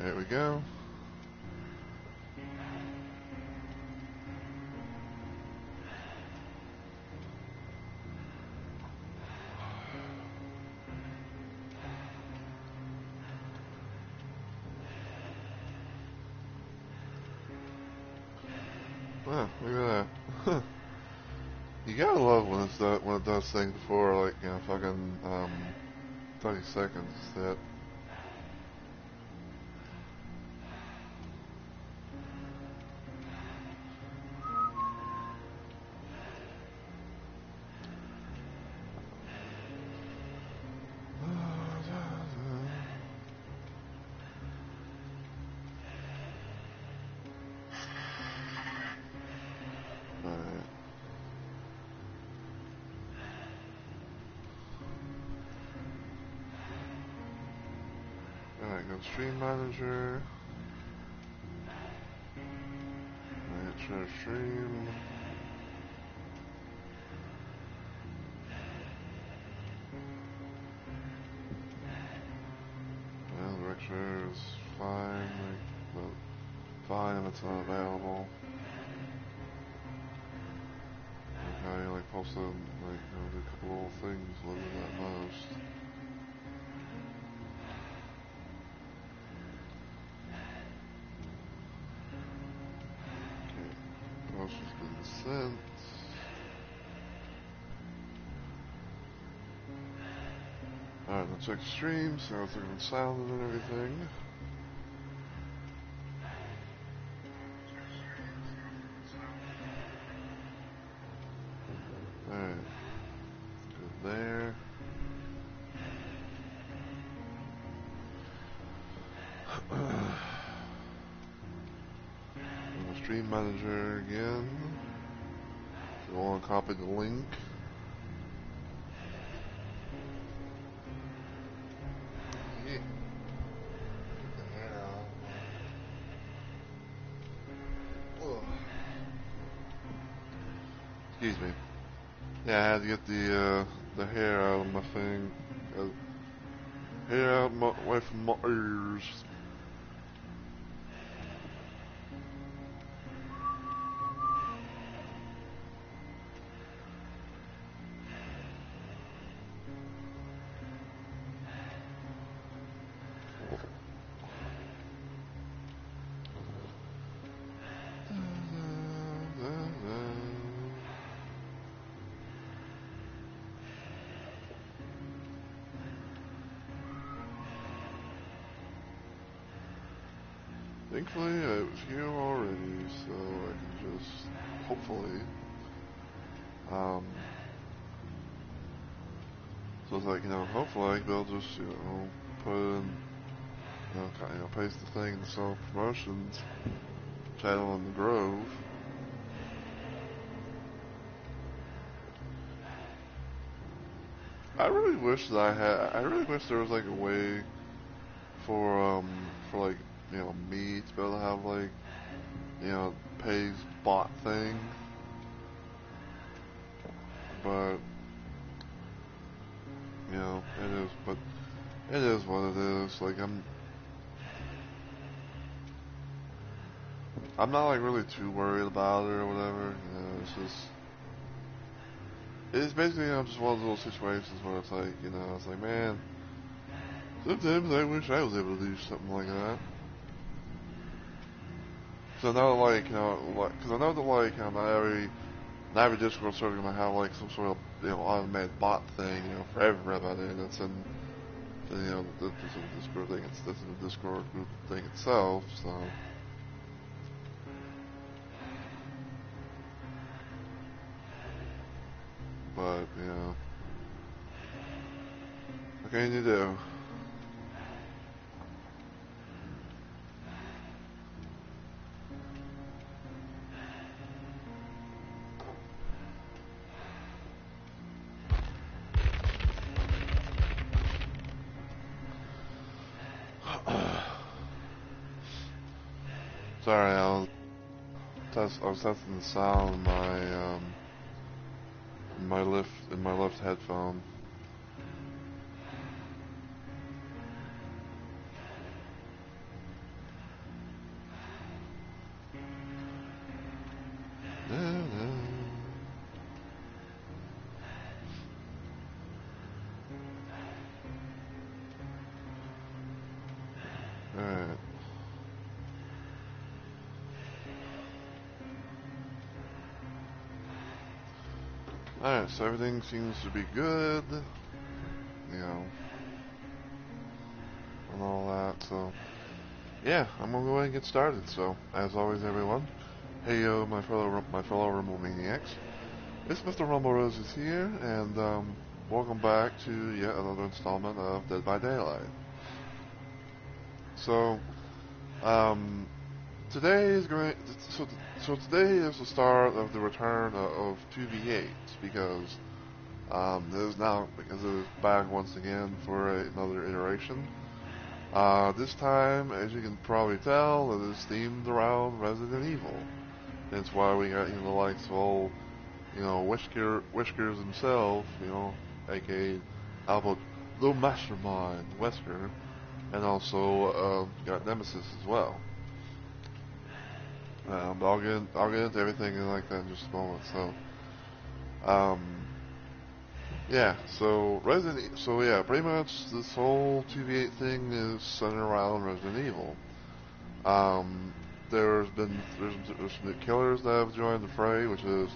There we go. Wow, look at that. You gotta love when when it does things before, like, you know, fucking 30 seconds. That. Alright. Alright, go stream manager. Alright, share stream. Well, the rec share is fine, like, well, fine if it's not available. Okay, like, post a, like, you know, do a couple little things, literally at most. Okay, post has been sent. Alright, let's check the stream, see how it's looking sounding and everything. Alright, good there. Stream manager again. If you want to copy the link. Yeah. Get the hair out. Ugh. Excuse me. Yeah, I had to get the hair out of my thing. Hair out away from my ears. Thankfully, I was here already, so I can just hopefully. So it's like, you know, hopefully they'll just, you know, put in, you know, paste the thing in the self promotions channel in the Grove. I really wish that I really wish there was like a way for like, you know, me to be able to have like, you know, pays bot thing. But, you know, it is what it is. Like, I'm not like really too worried about it or whatever. You know, it's basically, you know, just one of those situations where it's like, you know, it's like, man, sometimes I wish I was able to do something like that. So now, like, you know, like, because I know that, like, you know, not every Discord server gonna have like some sort of, you know, automated bot thing, you know, for everybody that's in, you know, that's in the Discord thing. That's in the Discord group thing itself. So, but you know, what can you do? Sorry, I was testing the sound in my left headphone. Alright, so everything seems to be good, you know, and all that, so, yeah, I'm gonna go ahead and get started. So, as always, everyone, hey yo, my fellow Rumble Maniacs, it's Mr. Rumble Roses here, and, welcome back to yet another installment of Dead by Daylight. So, um, today is going, so today is the start of the return of 2v8, because, because it is back once again for another iteration. This time, as you can probably tell, it is themed around Resident Evil. That's why we got, the likes of old, Whiskers himself, aka, how about the Mastermind, Wesker, and also, got Nemesis as well. But I'll get into everything like that in just a moment, so, um, yeah, so yeah, pretty much this whole 2v8 thing is centered around Resident Evil. Um, there's been killers that have joined the fray, which is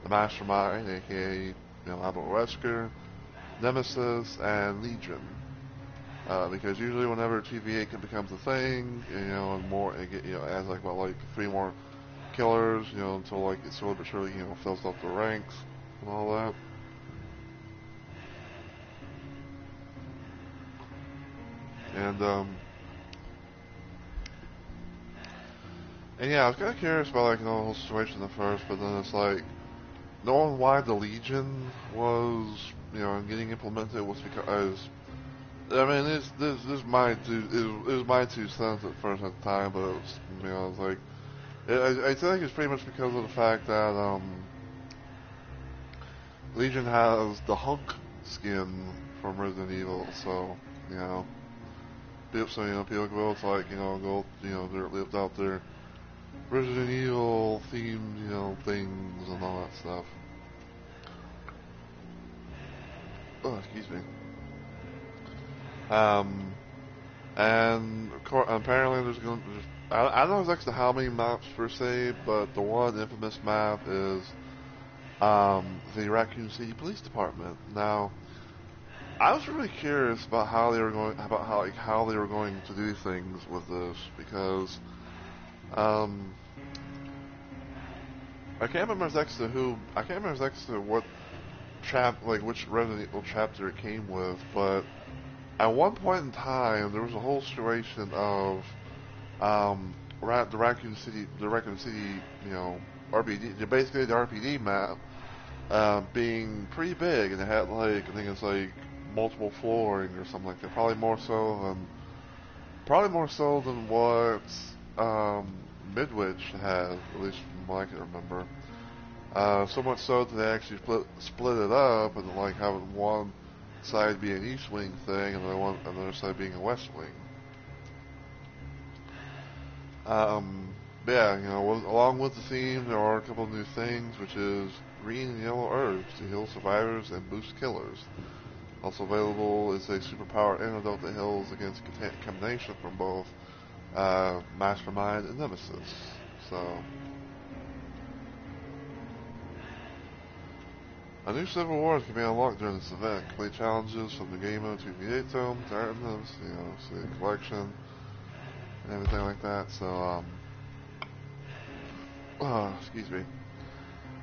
the Mastermind, aka Albert Wesker, Nemesis, and Legion. Because usually whenever 2v8 becomes a thing, and more, it adds like about like 3 more killers, until like it slowly but surely, fills up the ranks and all that. And and yeah, I was kind of curious about like the whole situation at first, but then it's like knowing why the Legion was getting implemented was because I mean this is my it was my 2 cents at first at the time, but it was I was like I think it's pretty much because of the fact that Legion has the hunk skin from Resident Evil, so people go able to like go they're lived out there Resident Evil themed, things and all that stuff. Oh, excuse me. Um, and apparently I don't know exactly how many maps per se, but the one infamous map is the Raccoon City Police Department. Now, I was really curious about how they were going to do things with this because um, I can't remember exactly what which Resident Evil chapter it came with, but at one point in time there was a whole situation of the Raccoon City, RPD, basically the RPD map, being pretty big, and it had like I think it's like multiple flooring or something like that. Probably more so than what Midwich had, at least from what I can remember. So much so that they actually split it up and like having one side be an east wing thing and another side being a west wing. But yeah, along with the theme, there are a couple of new things, which is green and yellow herbs to heal survivors and boost killers. Also available is a superpower antidote that heals against contamination from both Mastermind and Nemesis. So, a new Civil Wars can be unlocked during this event. Complete challenges from the Gamemode 2v8 tome, items, see the collection, and everything like that. So, excuse me.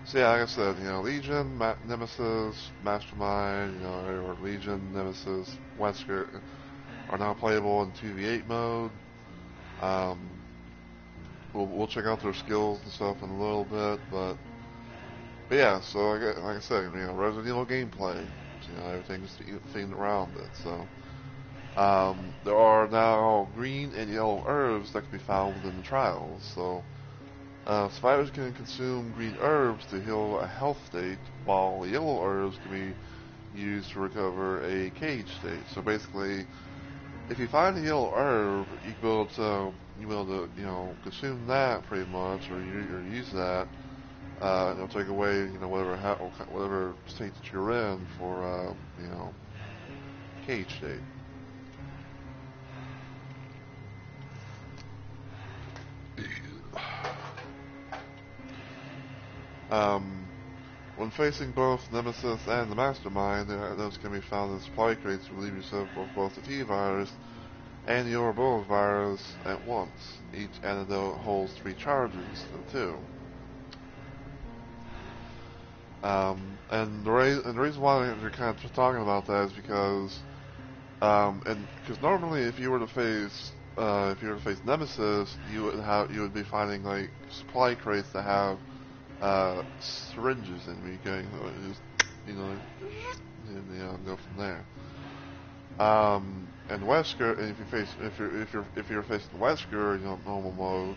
So yeah, like I said, Legion, Nemesis, Mastermind, or Legion, Nemesis, Wesker are now playable in 2v8 mode. Um, we'll check out their skills and stuff in a little bit, but yeah. So like I said, Resident Evil gameplay, everything's themed around it. So there are now green and yellow herbs that can be found within the trials. So survivors can consume green herbs to heal a health state, while yellow herbs can be used to recover a cage state. So basically, if you find a yellow herb, you be able to consume that pretty much, or use that. It'll take away whatever state that you're in for cage state. Um, When facing both Nemesis and the Mastermind, those can be found in supply crates to relieve yourself of both the T-Virus and the Ouroboros virus at once. Each antidote holds 3 charges instead of 2. And the reason why they're kind of talking about that is because, and because normally if you were to face Nemesis, you would be finding like supply crates that have syringes in, where you can just go from there. And Wesker, and if you're facing Wesker, normal mode,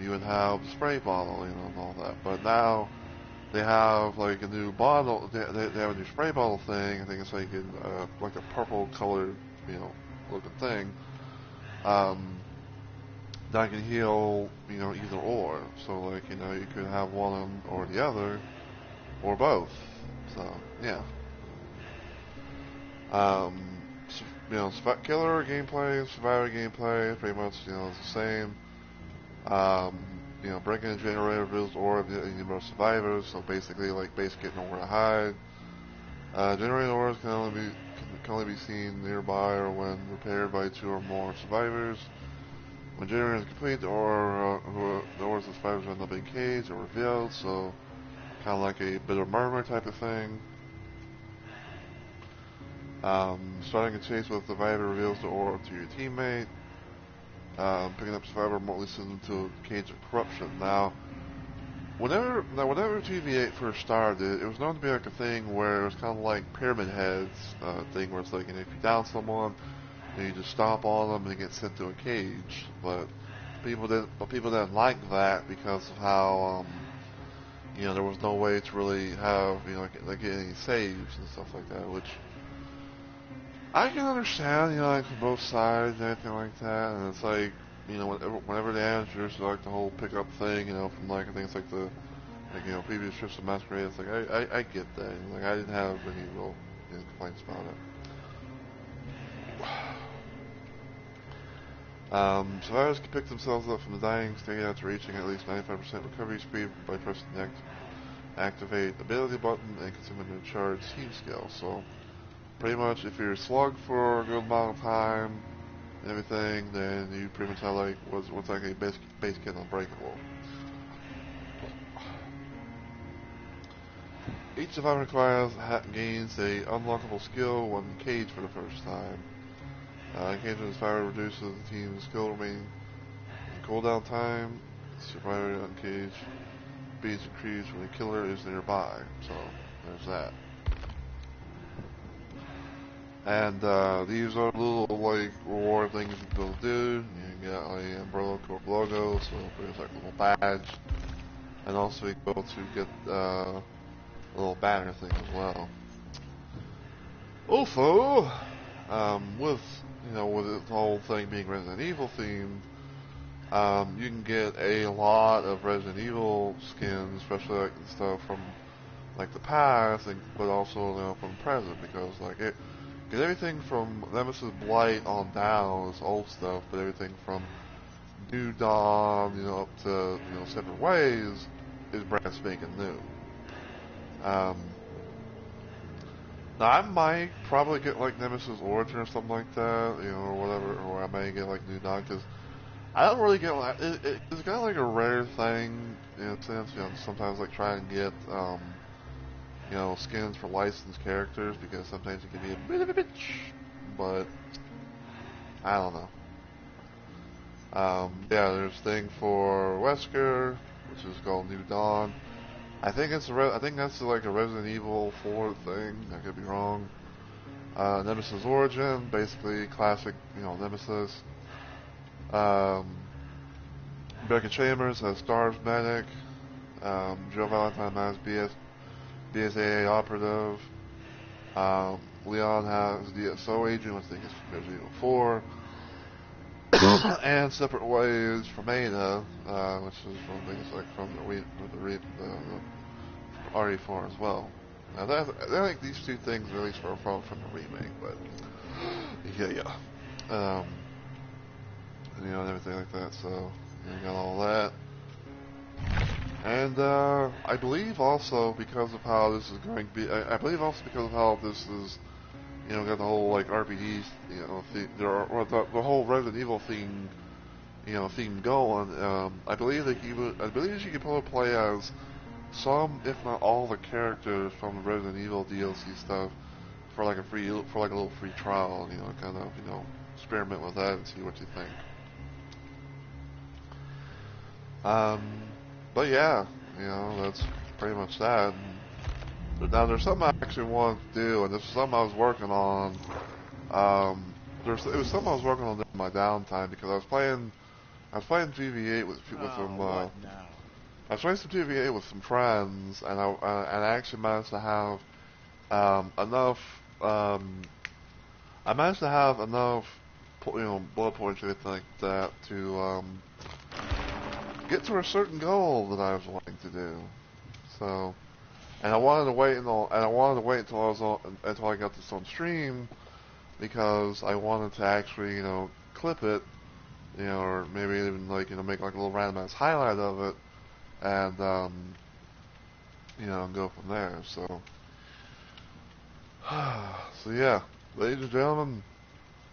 you would have the spray bottle, and all that. But now they have like a new bottle. They have a new spray bottle thing. I think it's like in like a purple colored, looking thing. That can heal, either or. So like, you could have one or the other, or both. So yeah. Killer gameplay, survivor gameplay, pretty much, it's the same. Breaking a generator reveals ore in most survivors, so basically, like, getting nowhere to hide. Generator ores can only be seen nearby or when repaired by 2 or more survivors. When generator is complete, the ores of the survivors end up being caged or revealed, so kind of like a bitter murmur type of thing. Starting a chase with the survivor reveals the ore to your teammate. Picking up survivor remotely sends them to a cage of corruption. Now, whenever TV8 first started, it was known to be like a thing where it was kind of like Pyramid Heads thing, where it's like, if you down someone, you just stomp on them and they get sent to a cage. But people didn't like that because of how there was no way to really have like get any saves and stuff like that, which I can understand, like from both sides and everything like that. And it's like, whenever the managers like the whole pickup thing, from like I think it's like the previous trips of Masquerade. It's like I get that. Like I didn't have any real complaints about it. Survivors can pick themselves up from the dying state after reaching at least 95% recovery speed by pressing the activate ability button and consuming the charge team skill. So pretty much, if you're slugged for a good amount of time and everything, then you pretty much have like what's like a base kit Unbreakable. Each survivor gains a unlockable skill when caged for the first time. Engagement as fire reduces the team's skill remaining cooldown time. Survivor uncaged speeds increase when the killer is nearby. So there's that. And these are little like reward things you can go do. You get a Umbrella Corp logo, so there's like a little badge, and also you go to get a little banner thing as well. Also, with the whole thing being Resident Evil themed, you can get a lot of Resident Evil skins, especially like the stuff from like the past, but also from the present, because like because everything from Nemesis Blight on down is old stuff, but everything from New Dawn, up to Separate Ways is brand spanking new. Now I might probably get like Nemesis Origin or something like that, or whatever, or I may get like New Dawn, because I don't really get like it's kind of like a rare thing in a sense. Sometimes like try and get skins for licensed characters, because sometimes it can be a bit of a bitch, but I don't know. Yeah, there's a thing for Wesker, which is called New Dawn. I think that's like a Resident Evil 4 thing. I could be wrong. Nemesis Origin, basically classic, Nemesis. Rebecca Chambers has Stars Medic. Joe Valentine has BSAA Operative. Leon has DSO Agent, which I think is from Resident Evil 4. And Separate Ways from Ada, which is from things like from the RE4 as well. Now I think these two things at least were from the remake, but yeah. And everything like that. So you got all that, And I believe also because of how this is going to be, I believe also because of how this is, got the whole like RPGs, or the whole Resident Evil theme going. I believe I believe you could probably play as some, if not all, the characters from the Resident Evil DLC stuff for like a little free trial. Kind of experiment with that and see what you think. Um, but yeah, that's pretty much that. Now there's something I actually wanted to do, and this is something I was working on. It was something I was working on in my downtime because I was playing GV8 with some. What now? I was playing some GV8 with some friends, and I actually managed to have enough. I managed to have enough, bullet points or anything like that to get to a certain goal that I was wanting to do. So, and I wanted to wait until until I got this on stream because I wanted to actually clip it, or maybe even like make like a little randomized highlight of it, and go from there. So, so yeah, ladies and gentlemen,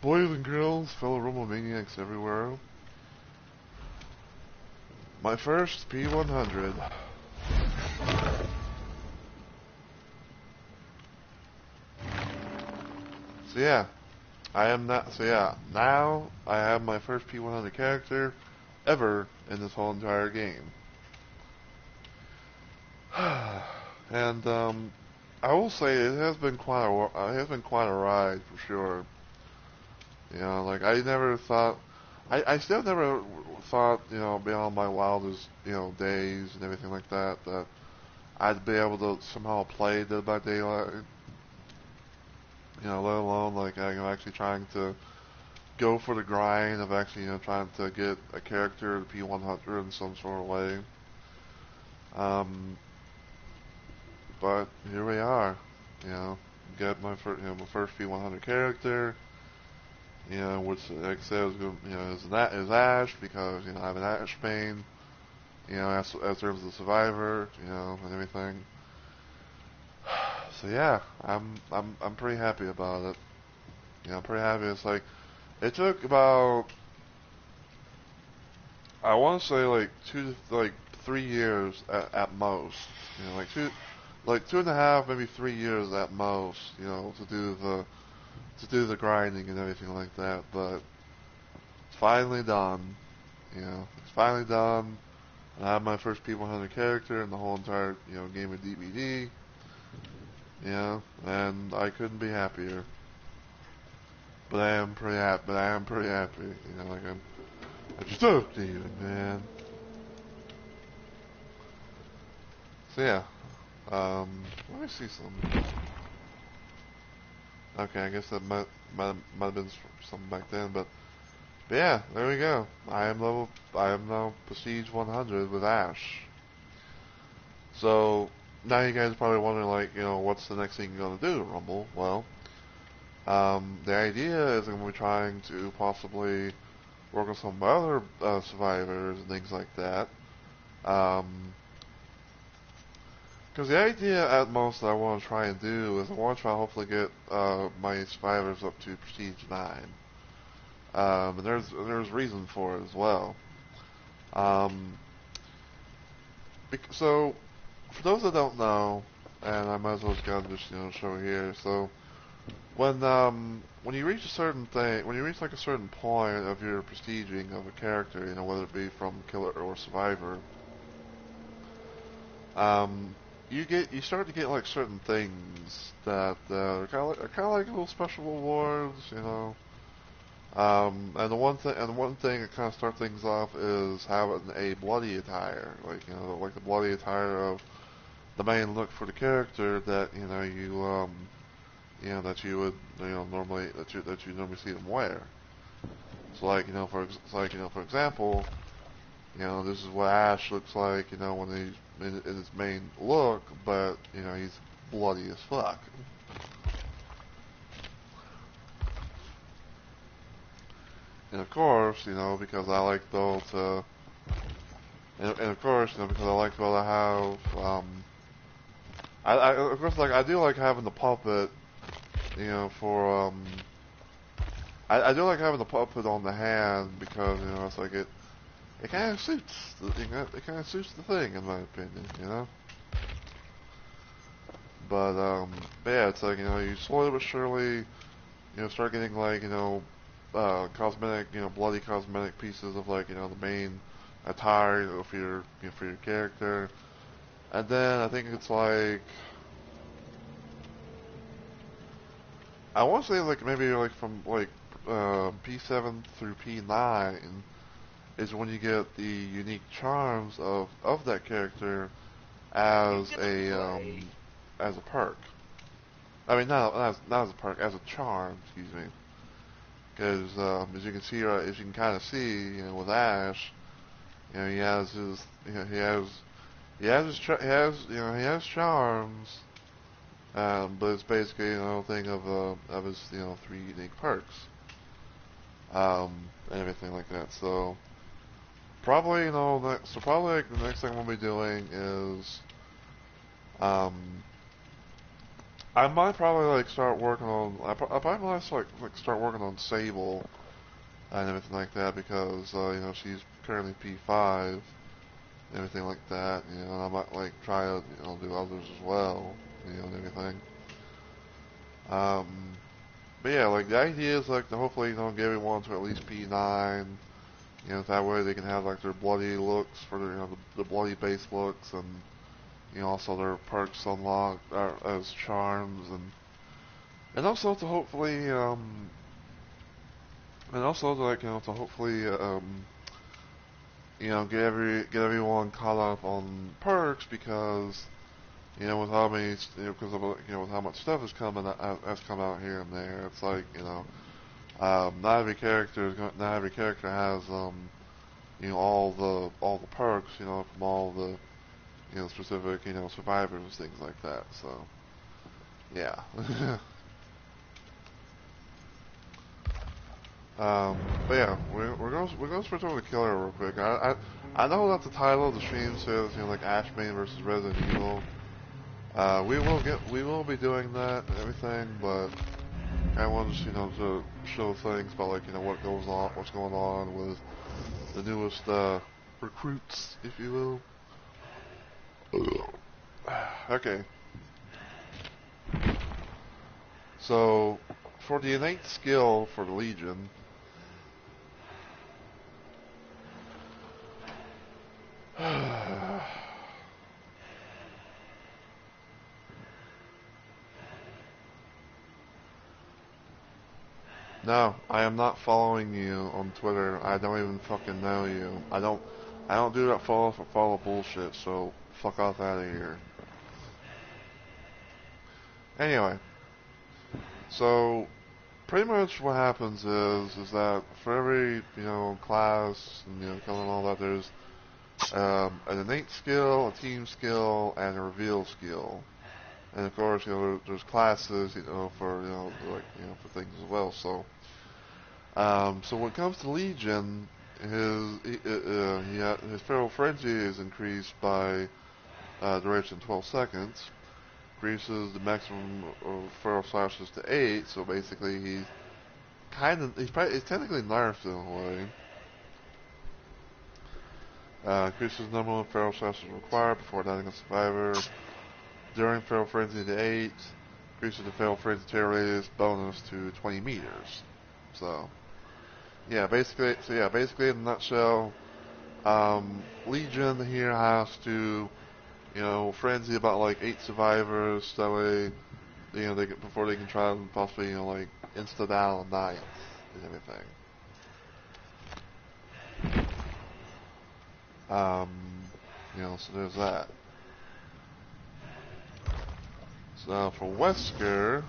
boys and girls, fellow Rumble Maniacs everywhere, my first P100. So yeah, I am not. So yeah, now I have my first P100 character ever in this whole entire game. And I will say it has been quite a ride for sure. Like I never thought, I still never thought, beyond my wildest, days and everything like that, that I'd be able to somehow play Dead by Daylight. Let alone like actually trying to go for the grind of actually trying to get a character to P100 in some sort of way. But here we are. Get my first P100 character. Which like I said is Ash because I have an Ash main. As terms of Survivor, and everything. So yeah, I'm pretty happy about it. I'm pretty happy. It's like it took about, I want to say like 3 years at most. Like 2.5, maybe 3 years at most. To do the grinding and everything like that. But it's finally done. It's finally done. And I have my first P100 character in the whole entire game of DVD. And I couldn't be happier. But I am pretty happy. Like I'm stoked even, man. So yeah, let me see some. Okay, I guess that might have been something back then, but yeah, there we go. I am now Prestige 100 with Ash. So now you guys are probably wondering, like, what's the next thing you're gonna do, Rumble? Well, the idea is I'm gonna be trying to possibly work on some of my other survivors and things like that. Because the idea at most that I want to try and do is I want to try and hopefully get my survivors up to Prestige 9. And there's reason for it as well. Um, so, for those that don't know, and I might as well just show here. So, when you reach a certain thing, when you reach like a certain point of your prestiging of a character, whether it be from killer or survivor, um, you start to get like certain things that are kind of like little special rewards. And the one thing that kind of starts things off is having a bloody attire, like like the bloody attire of the main look for the character that that you would normally that you normally see them wear. So like for example, this is what Ash looks like when he's in his main look, but he's bloody as fuck. And of course, because I like though to and of course, because I like what I have, of course, like, I do like having the puppet, for, I do like having the puppet on the hand because, it's like it kind of suits, it kind of suits the thing, in my opinion. But yeah, it's like, you slowly but surely, start getting, like, cosmetic, bloody cosmetic pieces of, like, the main attire for your character. And then I think it's like, I want to say, like, maybe, like, from, like, P7 through P9 is when you get the unique charms of that character as a perk. I mean, not as a perk, as a charm, excuse me. Because as you can see, as you can kind of see, with Ash, he has his, he has charms, but it's basically, a thing of his, three unique perks, and everything like that. So probably, probably like the next thing we'll be doing is, um, I might probably like start working on, I probably might like start working on Sable and everything like that because, she's currently P5 and everything like that, and I might like try to, do others as well, and everything. Um, but yeah, like the idea is like to hopefully, get everyone to at least P9, that way they can have like their bloody looks for their, the bloody base looks and, also their perks unlocked as charms and also to hopefully, and also to like, to hopefully, get everyone caught up on perks because, with how many, because of, with how much stuff is coming has come out here and there, it's like, not every character has, all the perks, from all the, specific, survivors, things like that. So, yeah. But yeah, we're going to switch over to Killer real quick. I know that the title of the stream says, like Ash Main versus Resident Evil. We will be doing that and everything, but I want to, to show things about, like, what's going on with the newest, recruits, if you will. Okay. So, for the innate skill for the Legion, no, I am not following you on Twitter. I don't even fucking know you. I don't do that follow for follow bullshit, so fuck off out of here. Anyway, so pretty much what happens is that for every, class and, color and all that, there's, an innate skill, a team skill, and a reveal skill. And of course, there's classes, for, like, for things as well. So, so when it comes to Legion, his Feral Frenzy is increased by, duration 12 seconds. Increases the maximum of Feral Slashes to 8, so basically he's he's technically nerfed in a way. Increases the number of Feral Slashes required before dying a survivor. During Feral Frenzy to 8, increases the Feral Frenzy tear radius bonus to 20 meters. So, basically in a nutshell, Legion here has to, frenzy about like 8 survivors, that way, before they can try and possibly, like, insta-down Ninth and everything. So there's that. So for Wesker,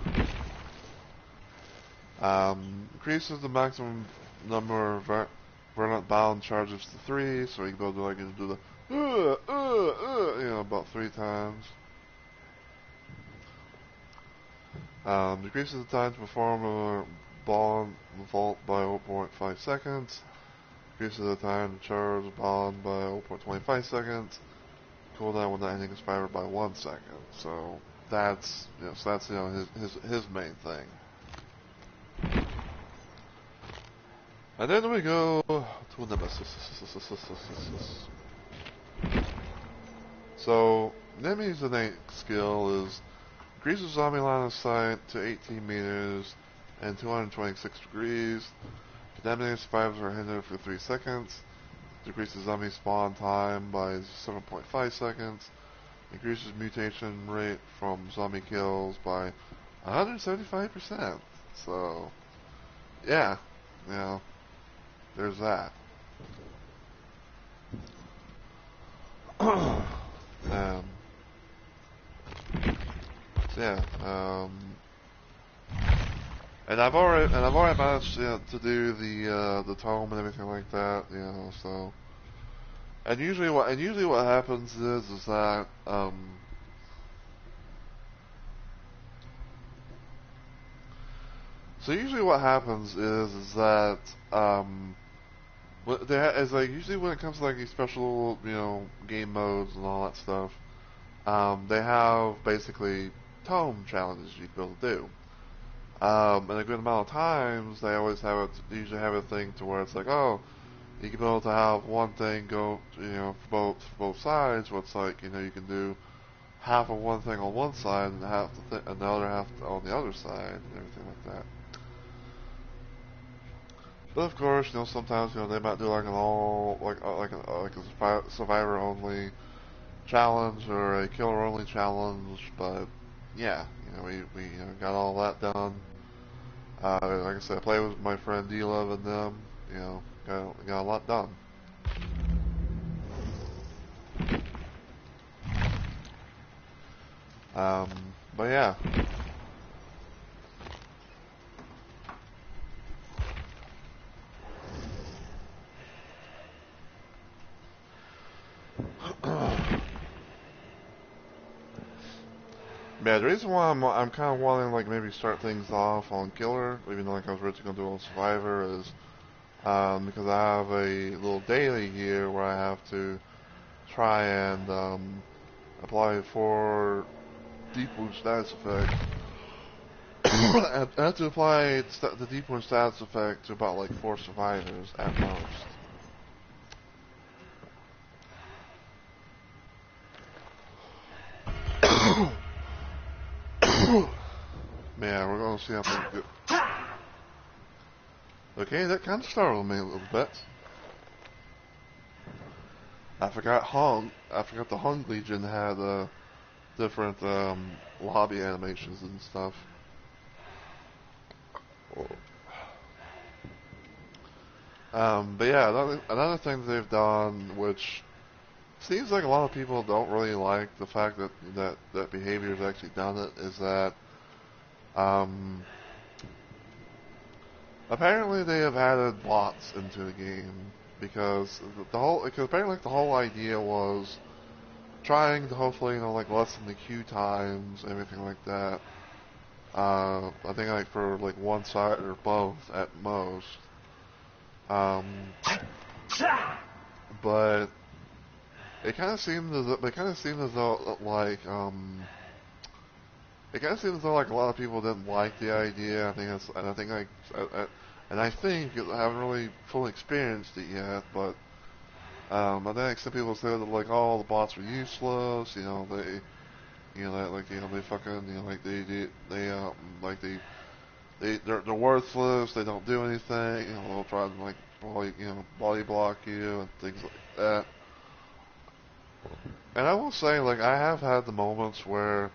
increases the maximum number of Vermont bound charges to 3, so you can go to, like, do the about 3 times. Decreases the time to perform a ball in the vault by 0.5 seconds. Increases the time to charge a bomb by 0.25 seconds. Cooldown when not hitting a survivor by 1 second. So that's his main thing. And then we go to Nemesis. So Nemesis' innate skill is increases zombie line of sight to 18 meters and 226 degrees. Contaminated survivors are hindered for 3 seconds. Decreases zombie spawn time by 7.5 seconds. Increases mutation rate from zombie kills by 175%. So, yeah, there's that. um, so yeah, and I've already managed to do the tome and everything like that, so. And usually what happens is that so usually what happens is that is like usually when it comes to like these special game modes and all that stuff, they have basically tome challenges you can be able to do. And a good amount of times they always have usually have a thing to where it's like, oh, you can be able to have one thing go for both sides, where it's like you can do half of one thing on one side and and the other half on the other side and everything like that. But of course, sometimes they might do like an all like a survivor only challenge or a killer only challenge. But yeah, we got all that done. Like I said, I played with my friend D-Love and them. Got a lot done. But yeah. Yeah, the reason why I'm kind of wanting like maybe start things off on Killer, even though like I was originally gonna do on Survivor, is because I have a little daily here where I have to try and apply for deep wound status effect. I have to apply the deep wound status effect to about like 4 survivors at most. Man, we're gonna see how things go. Okay, that kind of startled me a little bit. I forgot the Hung Legion had different lobby animations and stuff. But yeah, another thing they've done, which seems like a lot of people don't really like the fact that Behavior has actually done it, is that apparently they have added bots into the game because apparently the whole idea was trying to hopefully like lessen the queue times and everything like that. I think like for like one side or both at most. But it kind of seemed as though, it kind of seems as though like a lot of people didn't like the idea. I think I haven't really fully experienced it yet, but I think some people said that like all the bots were useless. They fucking they're worthless. They don't do anything. They'll try to like body block you and things like that. And I will say, like, I have had the moments where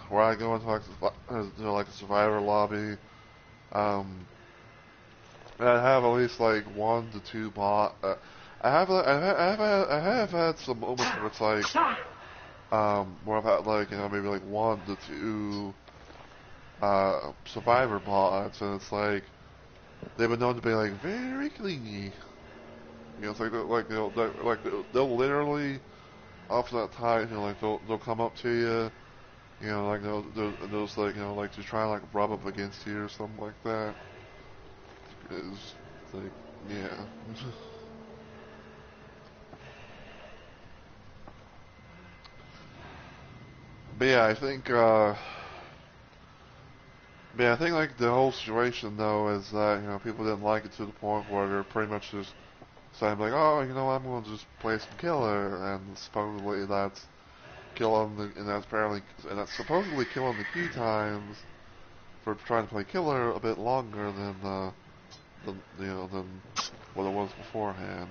where I go into like a survivor lobby, and I have at least like 1 to 2 bot. I have had some moments where it's like where I've had like maybe like 1 to 2 survivor bots, and it's like they've been known to be like very clingy. It's like they'll literally off that tide, they'll come up to you. Like they'll just like like to try and like rub up against you or something like that. It's like Yeah. But yeah, I think like the whole situation though is that people didn't like it to the point where they're pretty much just saying like, oh, I'm going to just play some killer, and supposedly that's and that's supposedly killing the queue times for trying to play killer a bit longer than what it was beforehand.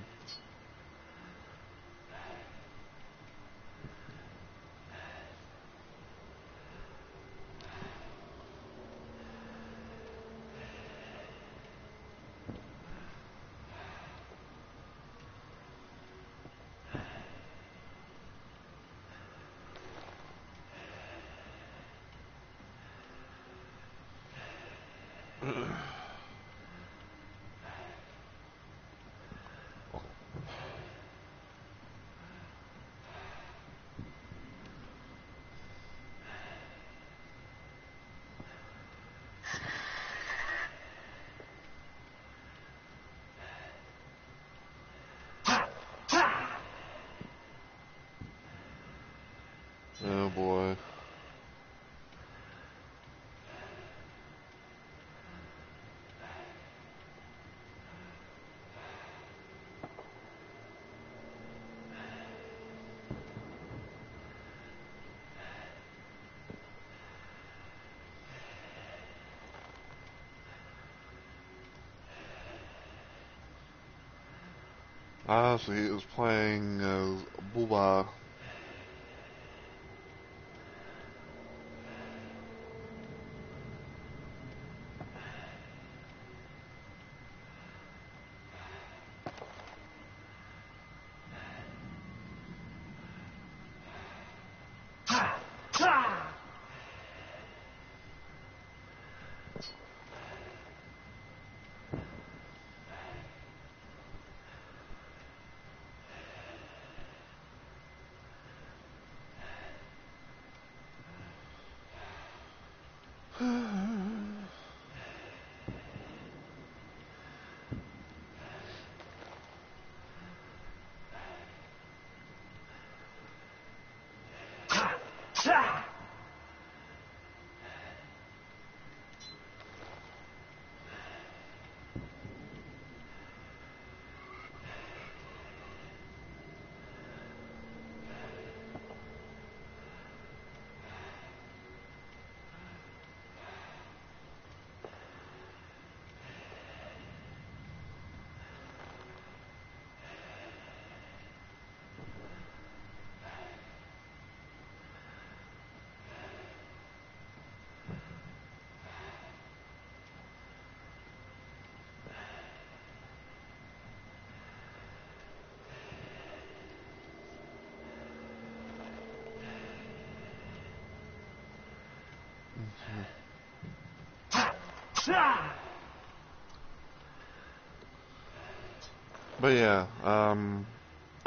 Oh boy. Honestly, it was playing Booba. But yeah, I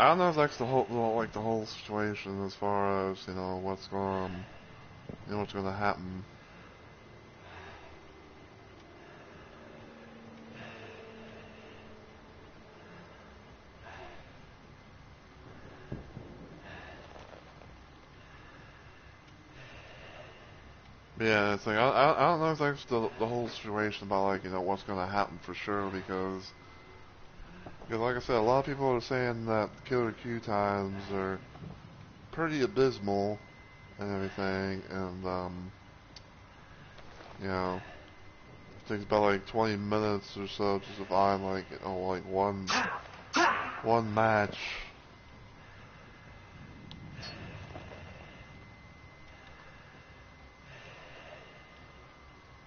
don't know if that's the whole situation as far as what's going to happen. But yeah, it's like I don't know if that's the whole situation about what's going to happen for sure because like I said, a lot of people are saying that killer queue times are pretty abysmal and everything, and you know, it takes about like 20 minutes or so just to find like one match.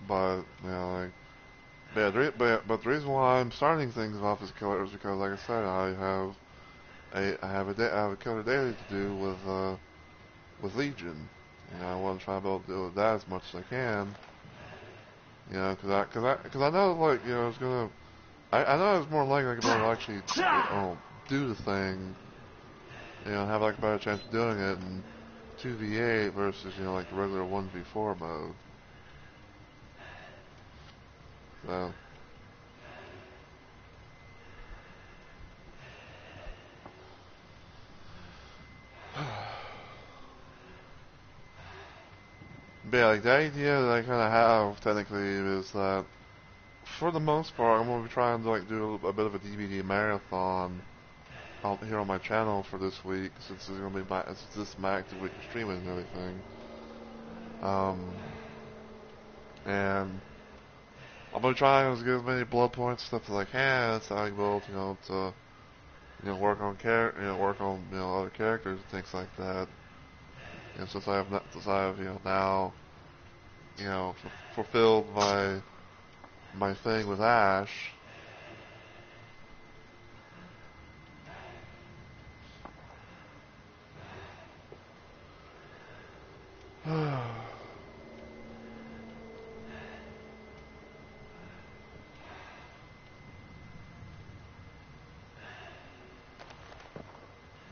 But but the reason why I'm starting things off as killer is because, like I said, I have a killer daily to do with Legion. I want to try to be able to do that as much as I can. Cause I know it's gonna. I know it's more likely I could be able to actually do the thing. Have like a better chance of doing it in 2v8 versus like the regular 1v4 mode. So But yeah, like the idea that I kind of have technically is that for the most part, I'm gonna be trying to like do a bit of a DVD marathon out here on my channel for this week, since it's gonna be since this is my active week of streaming and everything. Um, and I'm gonna try to get as many blood points stuff as I can, so I'm able, to work on work on other characters and things like that. And since I have now fulfilled my thing with Ash.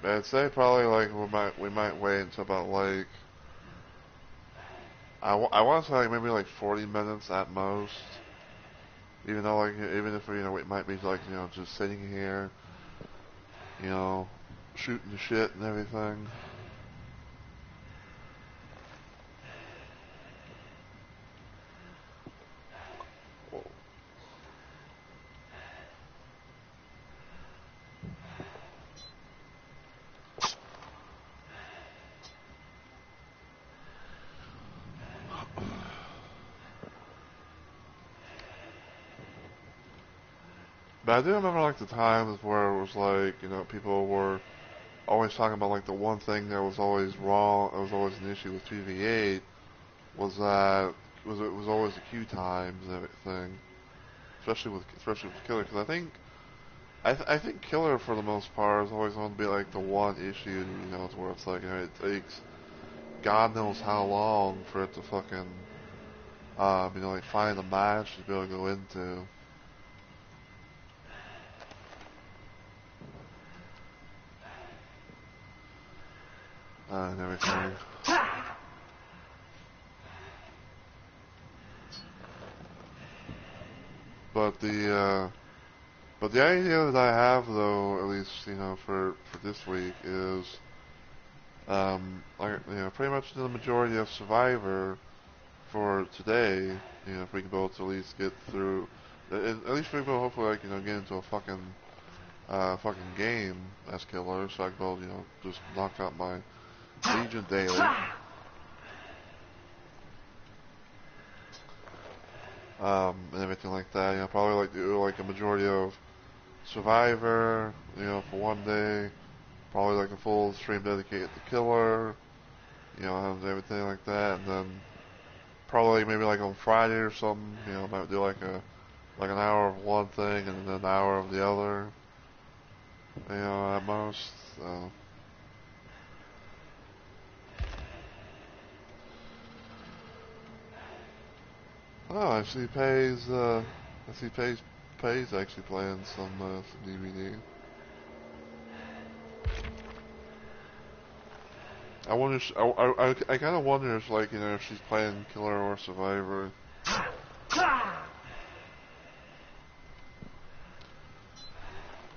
I'd say probably like we might wait until about like I want to say like maybe like 40 minutes at most. Even though like even if we might be like just sitting here, shooting the shit and everything. But I do remember like the times where it was like people were always talking about like the one thing that was always wrong, that was always an issue with 2v8 was that it was always the queue times and everything, especially with Killer, because I think Killer for the most part is always going to be like the one issue, to where it's like it takes God knows how long for it to fucking like find a match to be able to go into. And everything. But the idea that I have though, at least for this week is like pretty much the majority of Survivor for today. If we can be able to at least get through, at least we will hopefully like get into a fucking game as Killer, so I can be able just knock out my Legion daily. And everything like that. Probably like do like a majority of Survivor, for one day. Probably like a full stream dedicated to Killer, and everything like that. And then probably maybe like on Friday or something, might do like an hour of one thing and then an hour of the other, at most. So. Oh, I see Pays actually playing some DVD. I wonder. I kind of wonder if like if she's playing Killer or Survivor.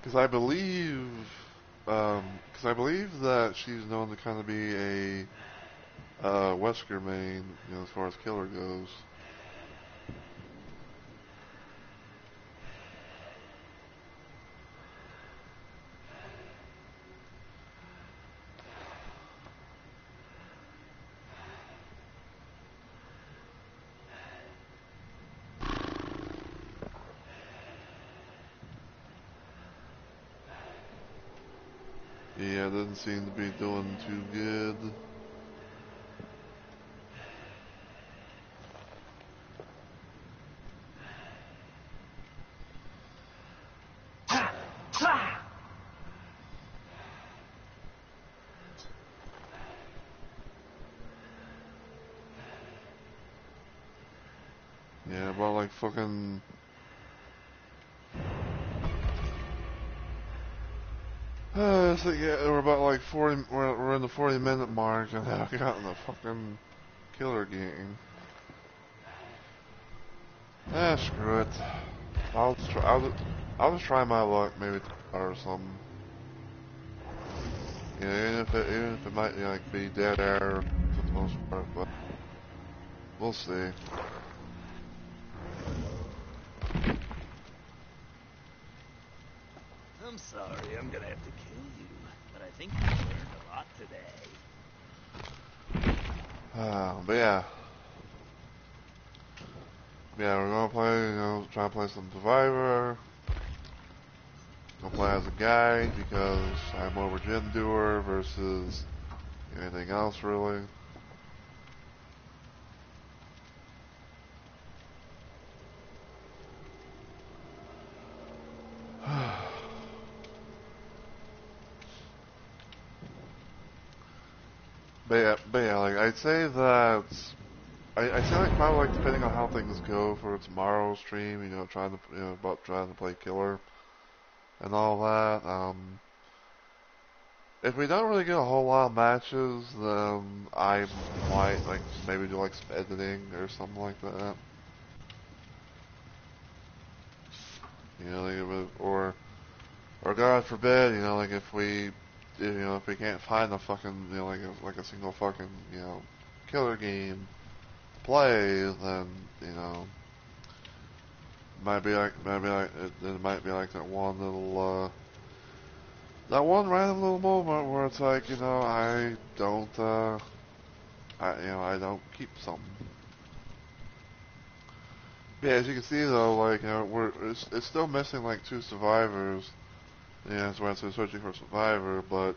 Because I believe that she's known to kind of be a Wesker main, as far as Killer goes. Yeah, doesn't seem to be doing too good. Yeah, about like fucking. So yeah, we're about like 40. We're in the 40-minute mark, and I got in the fucking Killer game. Screw it. I'll just try my luck, maybe or something. Even if it might like be dead air for the most part, but We'll see. I'm sorry, I'm gonna have to kill you, but I think you learned a lot today. But yeah. Yeah, we're gonna play, try to play some Survivor. Gonna play as a guy because I'm more of a gym doer versus anything else really. But yeah, like I'd say that I say like probably like depending on how things go for tomorrow's stream, trying to about trying to play killer and all that. If we don't really get a whole lot of matches, then I might like maybe do like some editing or something like that. Or God forbid, like if we can't find a fucking, like a single fucking, killer game to play, then, it might be like that one random little moment where it's like, I don't, I don't keep something. Yeah, as you can see though, like, it's still missing like 2 survivors. Yeah, that's why I'm searching for a survivor, but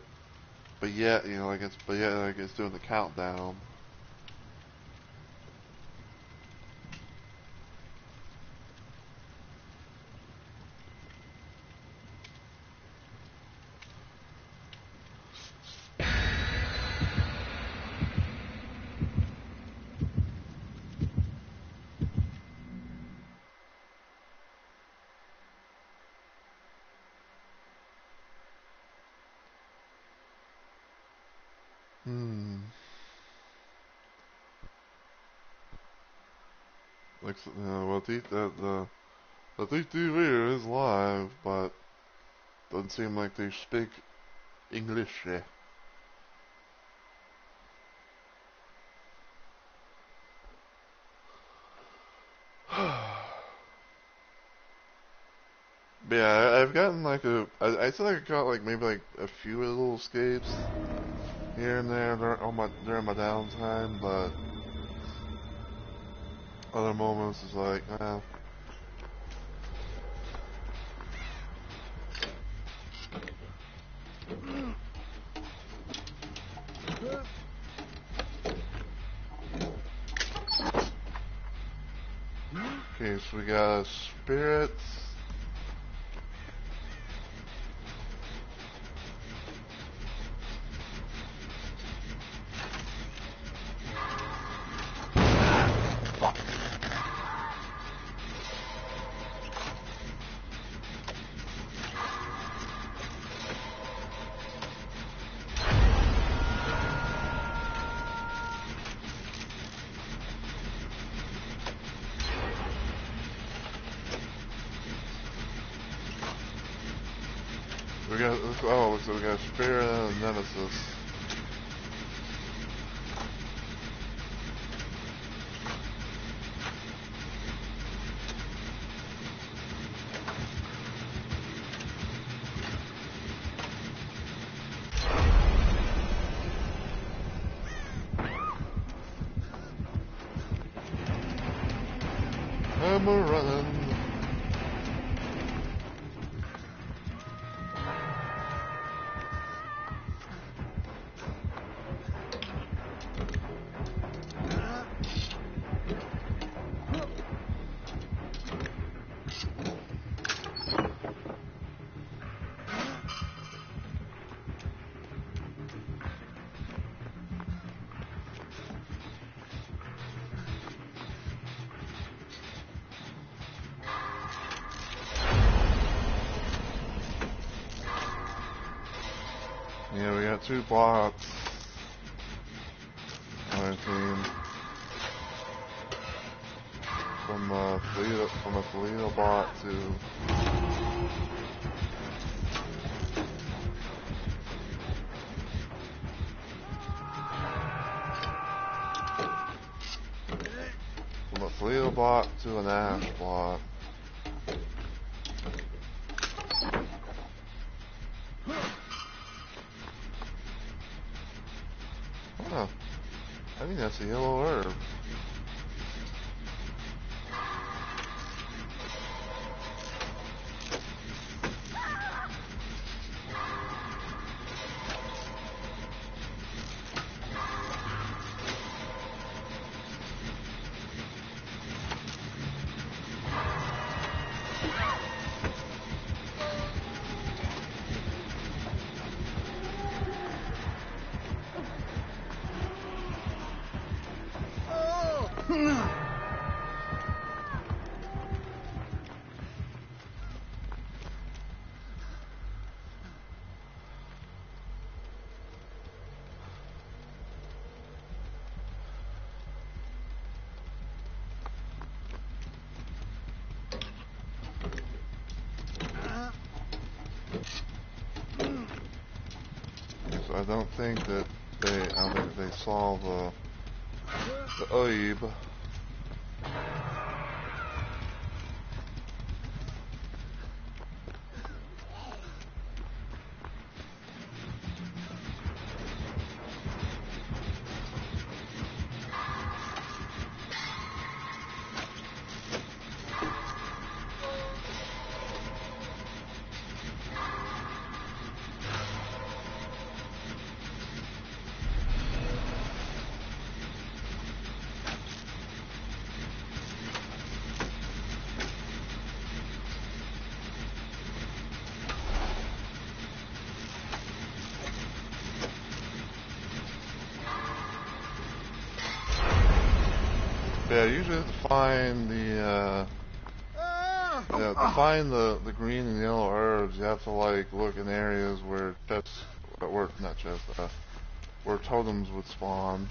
yet, like it's doing the countdown. Like, well, the TV is live, but doesn't seem like they speak English. But yeah, I've gotten like I feel like I got like maybe like a few little escapes here and there during my downtime, but other moments is like, Okay, so we got spirits. So we got Spirit and Nemesis. I'm a running. Yeah, we got 2 bots on our team. From a Toledo bot to Leo block to an Ash block. Huh. I think that's a yellow herb. So I don't think that they saw the Oib. Yeah, usually to find the green and yellow herbs, you have to like look in areas where where totems would spawn.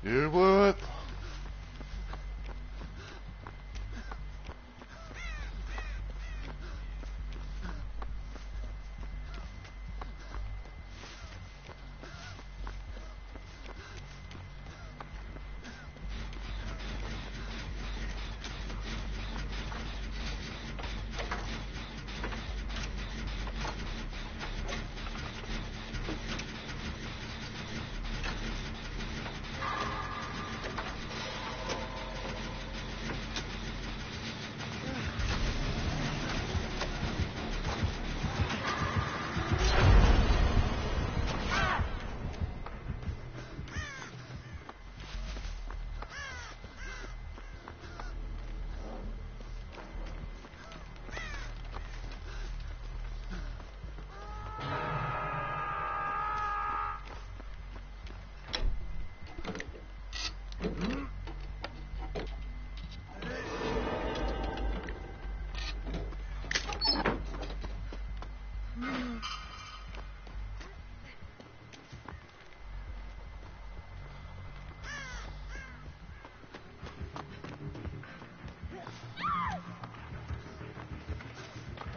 You blew it.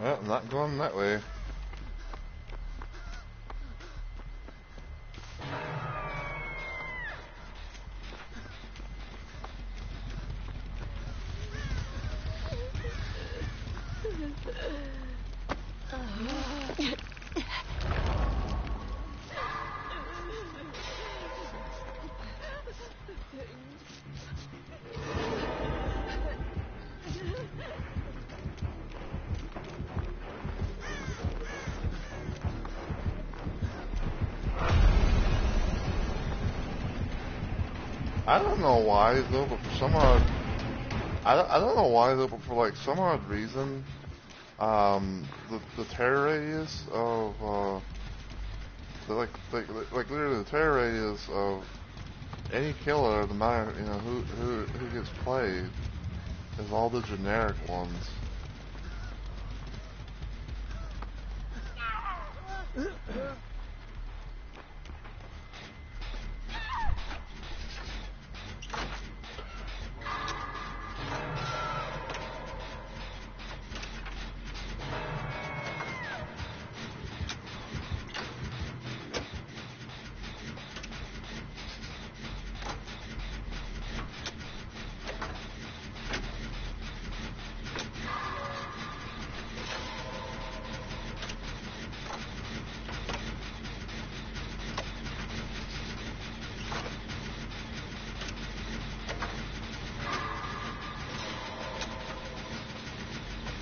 Well, I'm not going that way. I don't know why though, but for some odd, I don't know why though, but for like some odd reason, the terror radius of like literally the terror radius of any killer, no matter who gets played, is all the generic ones.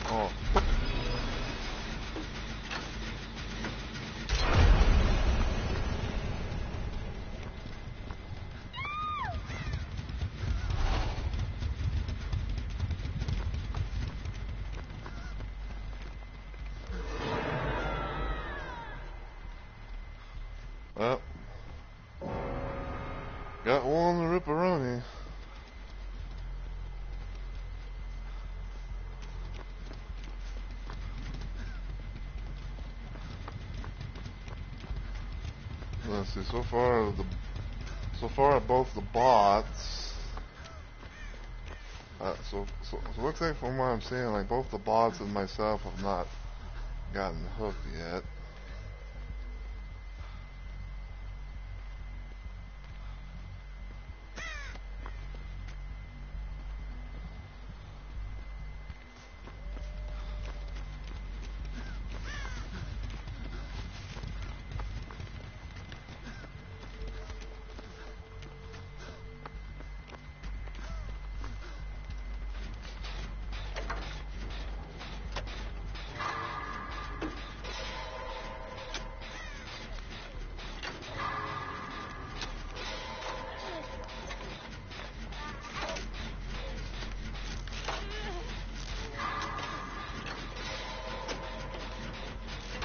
Oh. Well, got one to ripperoni. Let's see. So far both the bots. So it looks like from what I'm seeing, like both the bots and myself have not gotten hooked yet.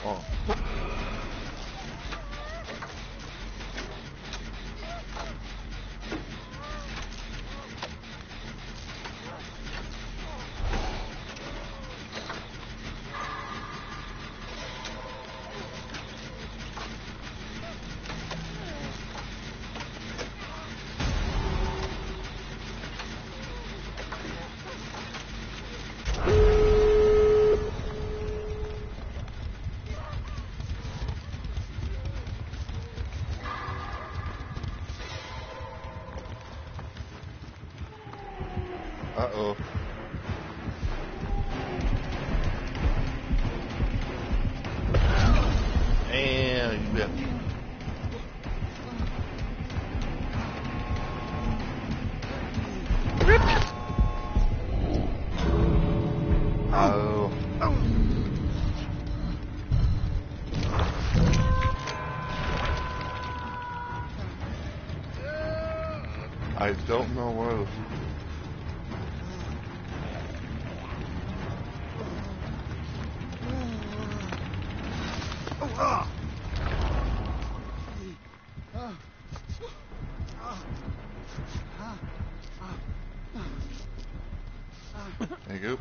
Oh. Uh-oh. And you bet. Oh. I don't know where the... There you go.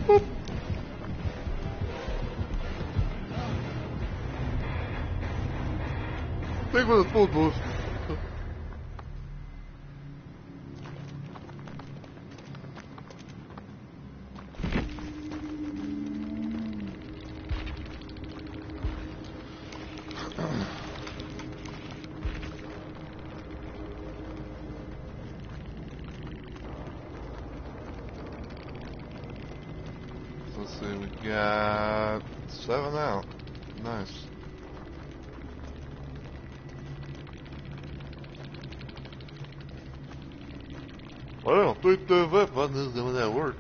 Boop. Think with the full boost. Let's see, we got 7 out. Nice. Well, 3 button isn't doing that work.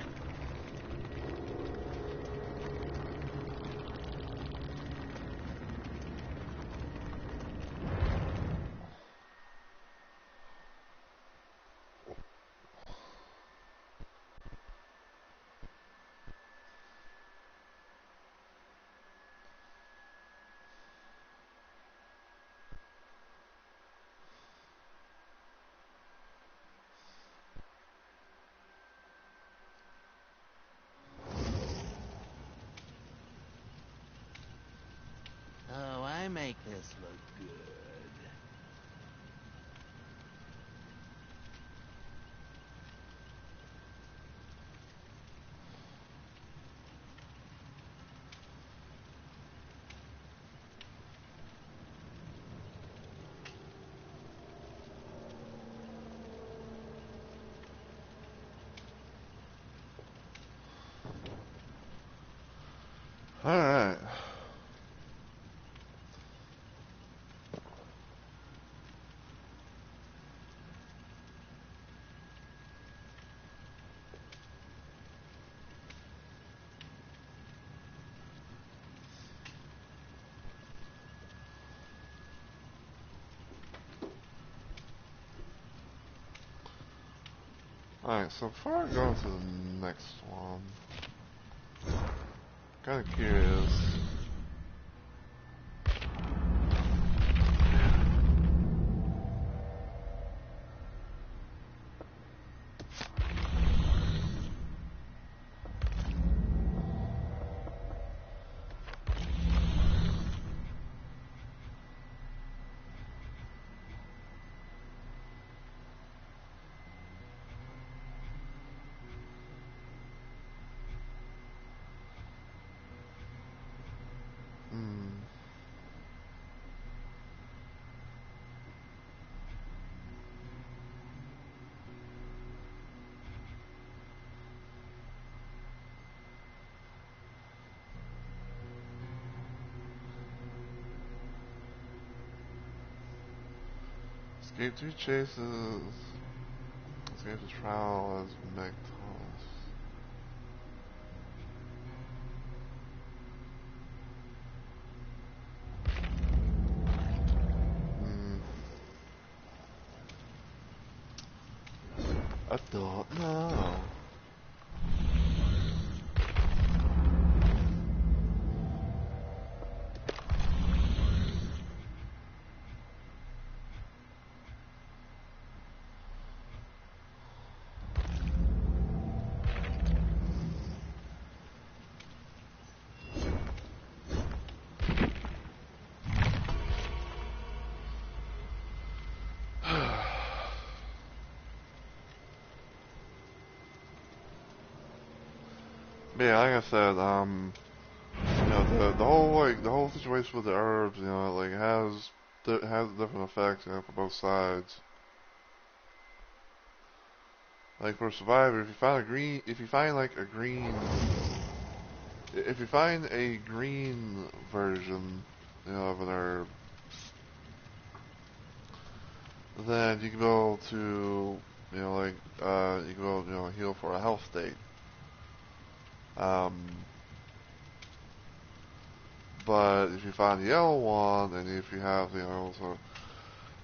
Alright. Alright, so before I go to the next one, kinda curious. Escape 2 chases. Escape the trial as McToss. I don't know. But yeah, like I said, you know, the whole situation with the herbs, you know, like has different effects, you know, for both sides. Like for Survivor, if you find if you find a green version, you know, of an herb, then you can go to, you know, like, you can go, you know, heal for a health state. But if you find the yellow one, and if you have, you know, so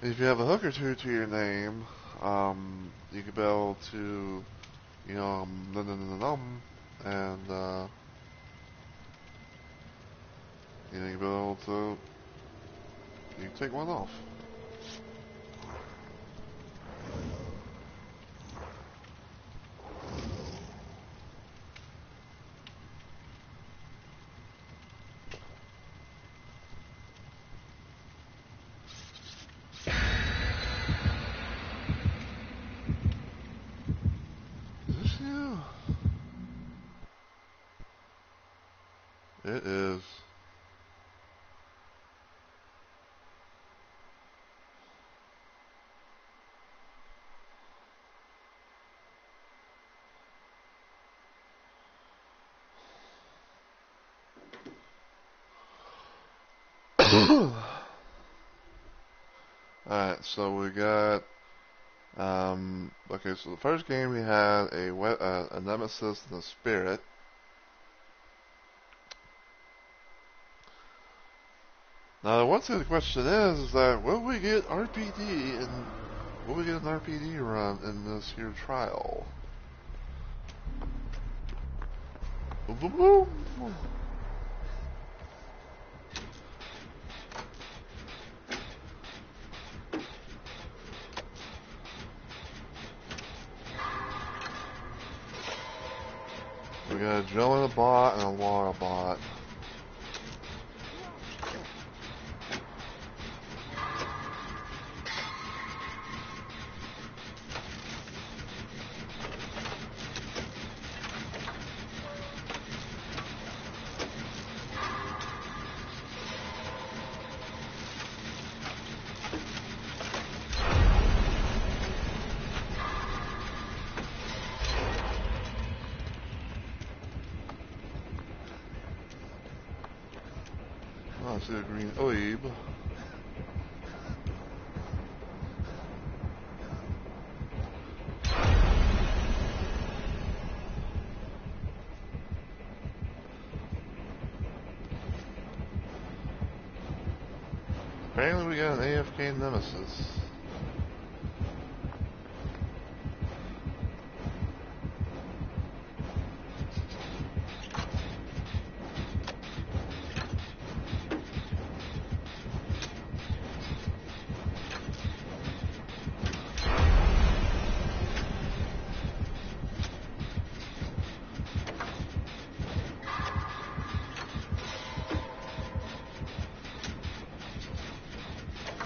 if you have a hook or two to your name, you can be able to, you know, and, you know, you can be able to, you can take one off. Is this you? It is. Alright, so we got, okay, so the first game we had a nemesis and a spirit. Now, once again, the question is that will we get RPD and will we get an RPD run in this here trial? Boom, boom, boom. We got a drill in a bot and a water bot. see a green oib. Apparently we got an AFK nemesis.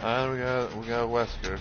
And we got a Wesker.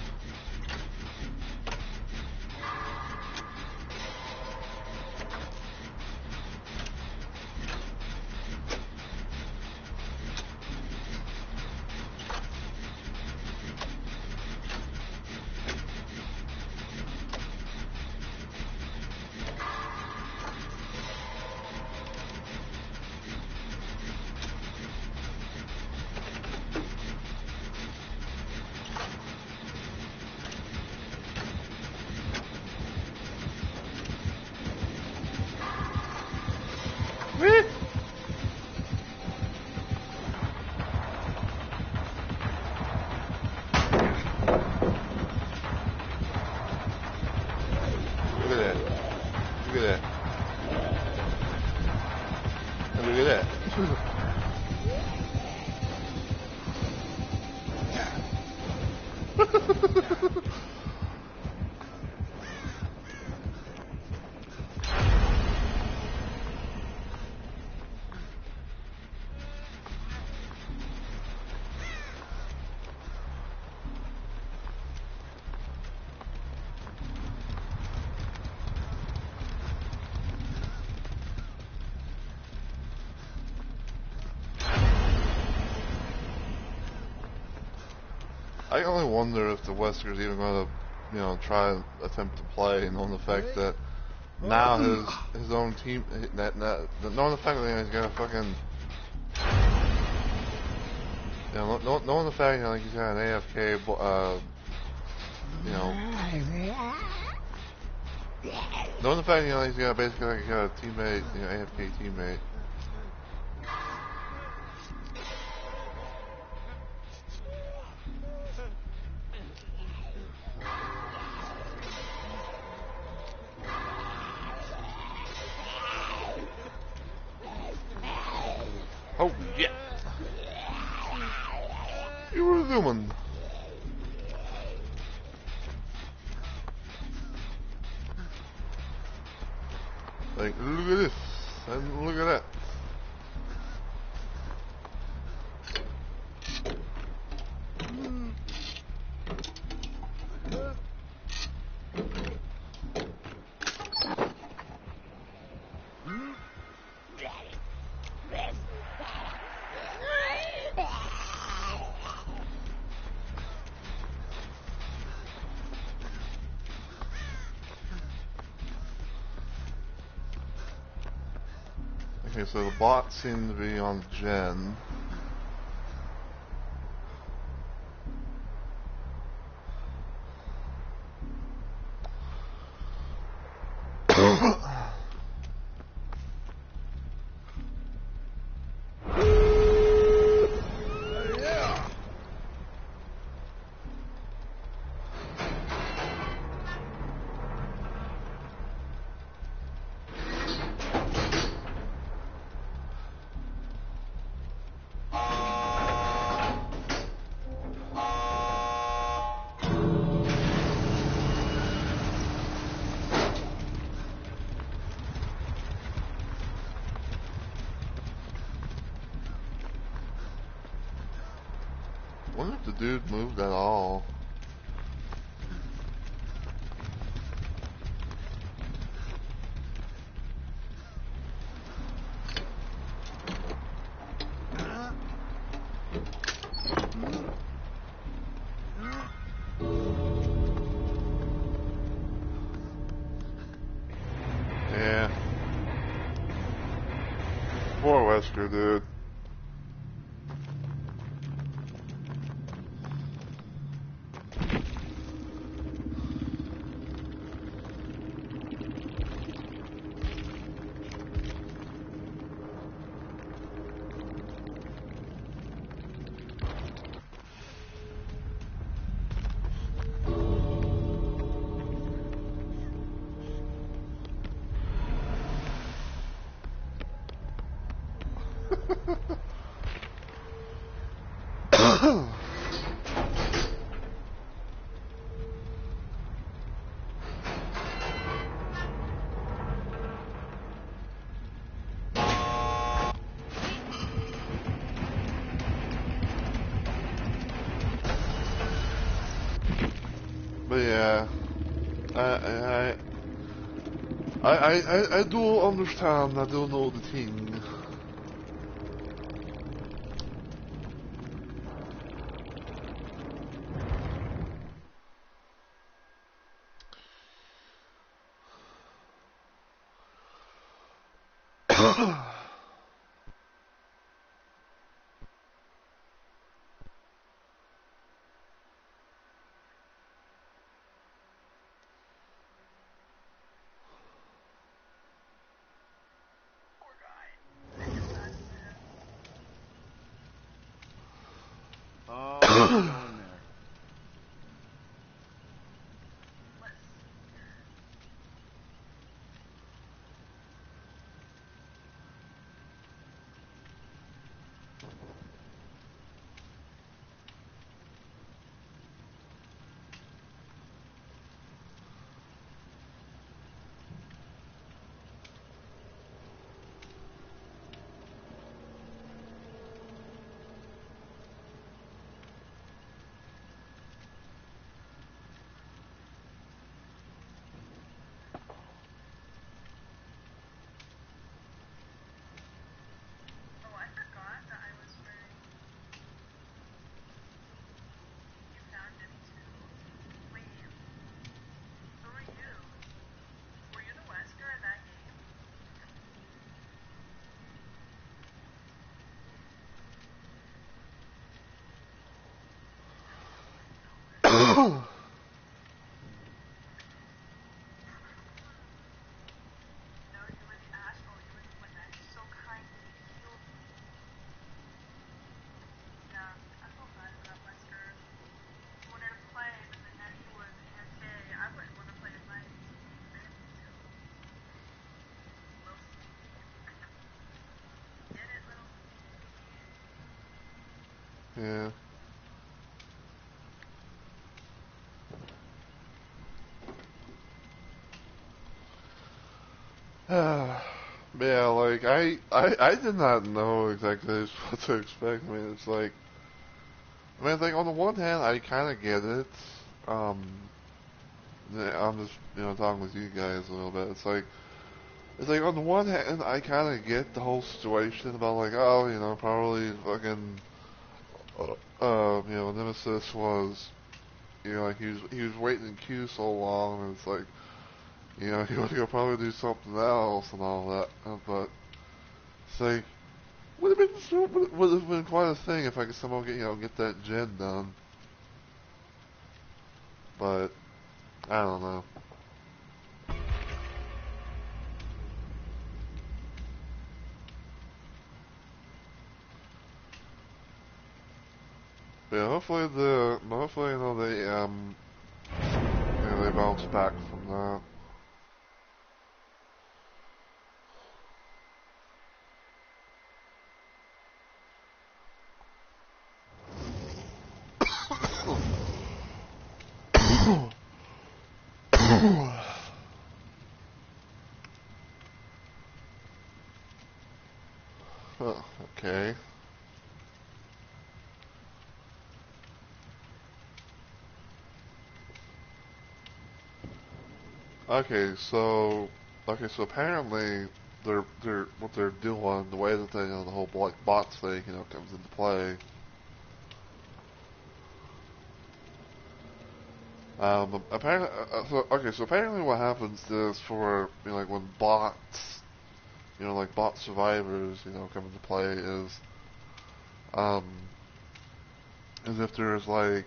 I only wonder if the Wesker's even going to, try and attempt to play, knowing the fact that now his own team, knowing the fact that he's got a fucking, knowing the fact that he's got an AFK, knowing the fact he's got basically like he's got a teammate, AFK teammate. Oh, yeah. You were zooming. Like, look at this. And look at that. Okay, so the bot seemed to be on Jen. I wonder if the dude moved at all. Yeah. Poor Wesker, dude. But yeah, I, I do understand. I do know the thing. Oh, I'm going there. Yeah. Yeah, like I did not know exactly what to expect. I mean, it's like, I mean, like on the one hand, I kind of get it. Um, I'm just talking with you guys a little bit. It's like on the one hand, I kind of get the whole situation about like, oh, probably fucking, Nemesis was, like he was waiting in queue so long, and it's like, he was gonna probably do something else and all that. But it's like, would have been quite a thing if I could somehow get that gen done. But I don't know. But yeah, hopefully they bounce back from that. Oh, okay. Okay, so apparently they're what they're doing, the way that the whole like bots thing comes into play. Apparently, so apparently what happens is for like when bots, like bot survivors, come into play um is if there's like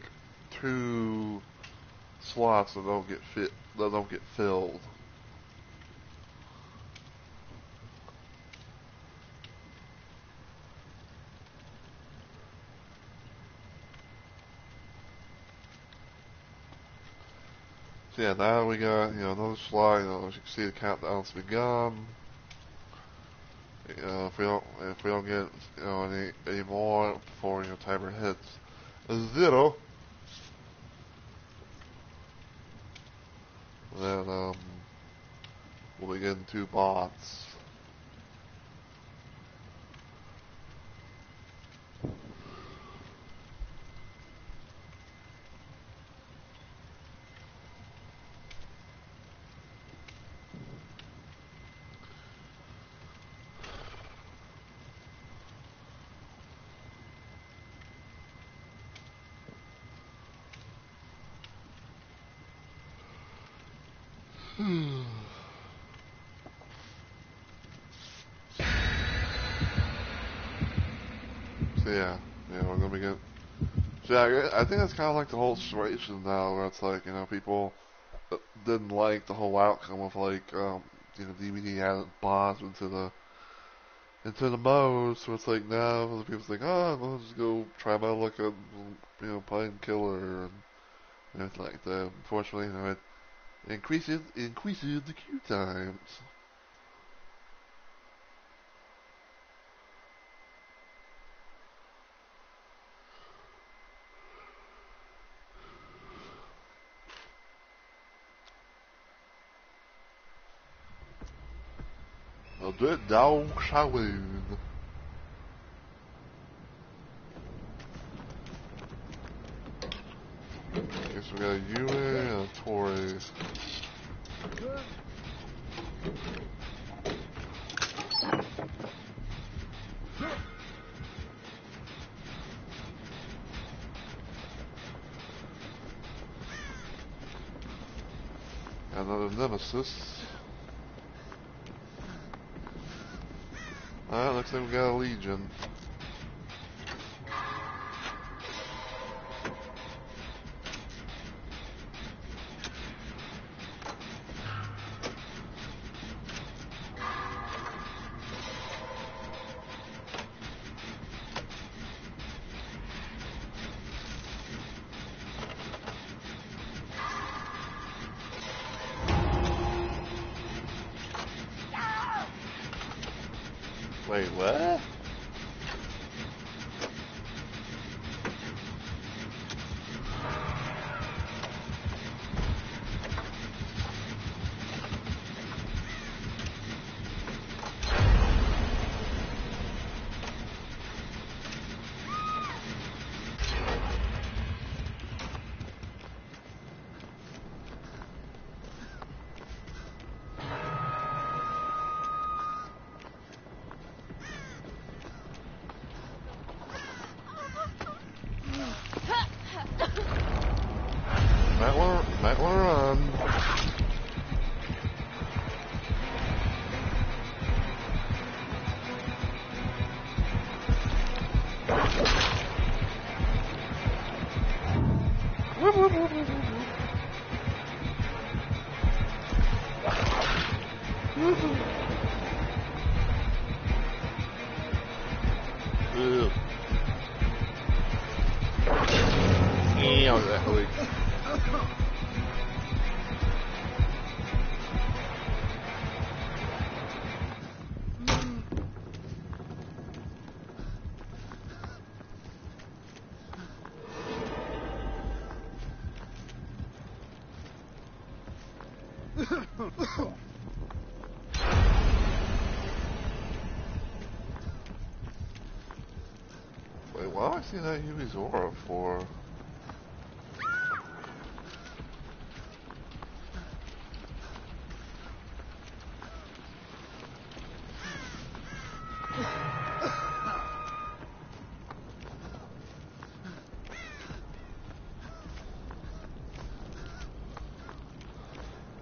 two slots that don't get filled. So yeah, now we got, another slide, as you can see the countdown's begun. if we don't get any more before timer hits 0, then we'll be getting 2 bots. So yeah, we're gonna be getting. So yeah, I think that's kind of like the whole situation now, where it's like people didn't like the whole outcome of like DVD added bots into the mode, so it's like now other people's like, oh, well, just go try my luck at playing killer and everything like that. Unfortunately, it increases the queue times. A good dog saloon. Guess we got a Yue and a Tori. Another nemesis. Alright, looks like we got a legion. Wait, what? Might wanna run. Exactly. Wait, why do I see that Yumi's aura for?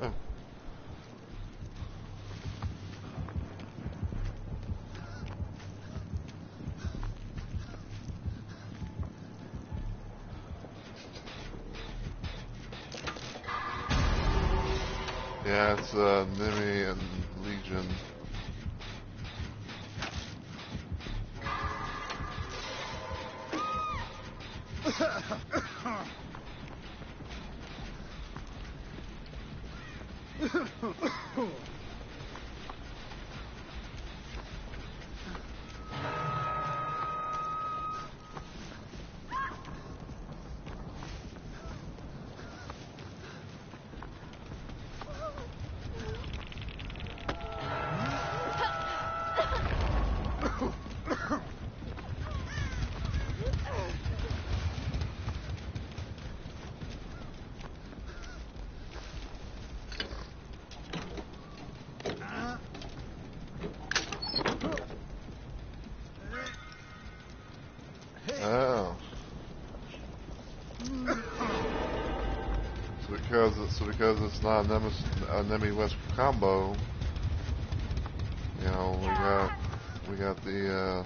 Oh. Yeah, it's Nimi and Legion. because it's not a Nemi West combo. You know, we got the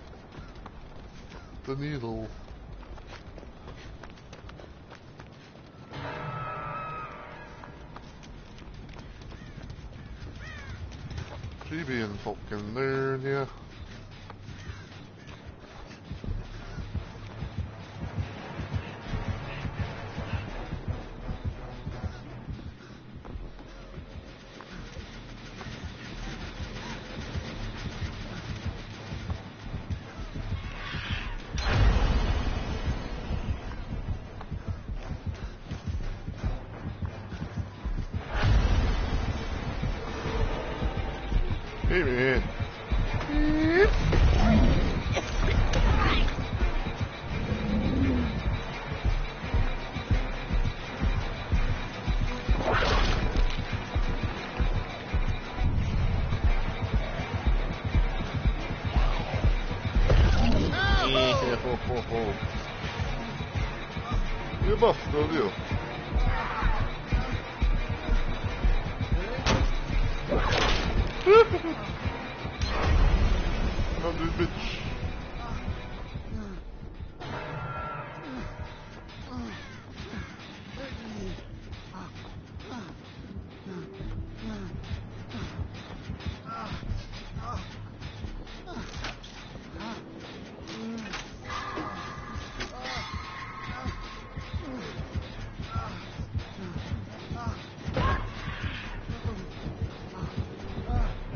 needle. She being fucking nerd, yeah. Hey man. You're buff, go deal. Come on, bitch.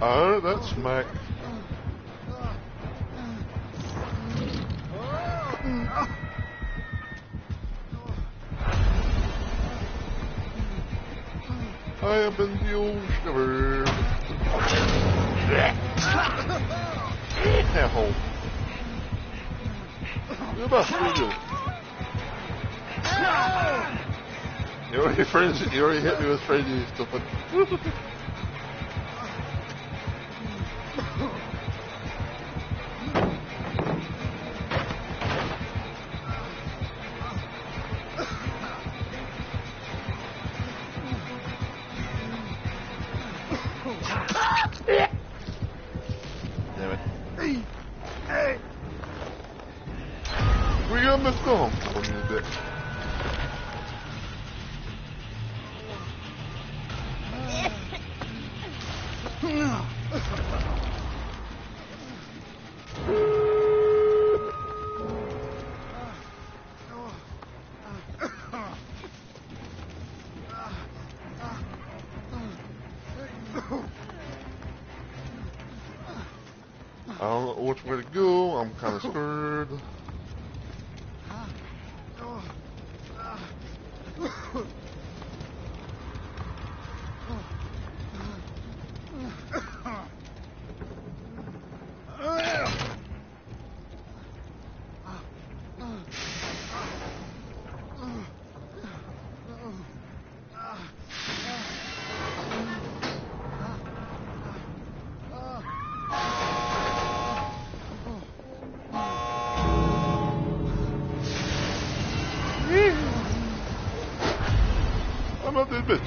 Oh, that's smack. I have been discovered. Asshole. You're about to do. You already hit me with frenzy, you stupid. Damn it. We got Miss Gone. Call me a dick. I don't know which way to go. I'm kind of scared. I'm not that bitch.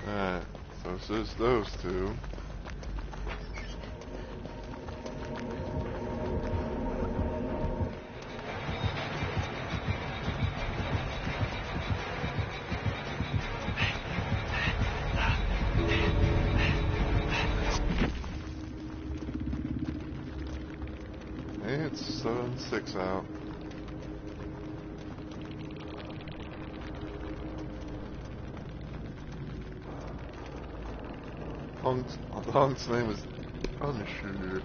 Alright, so it's just those two. 7-6 out. Punk's name is Unsure.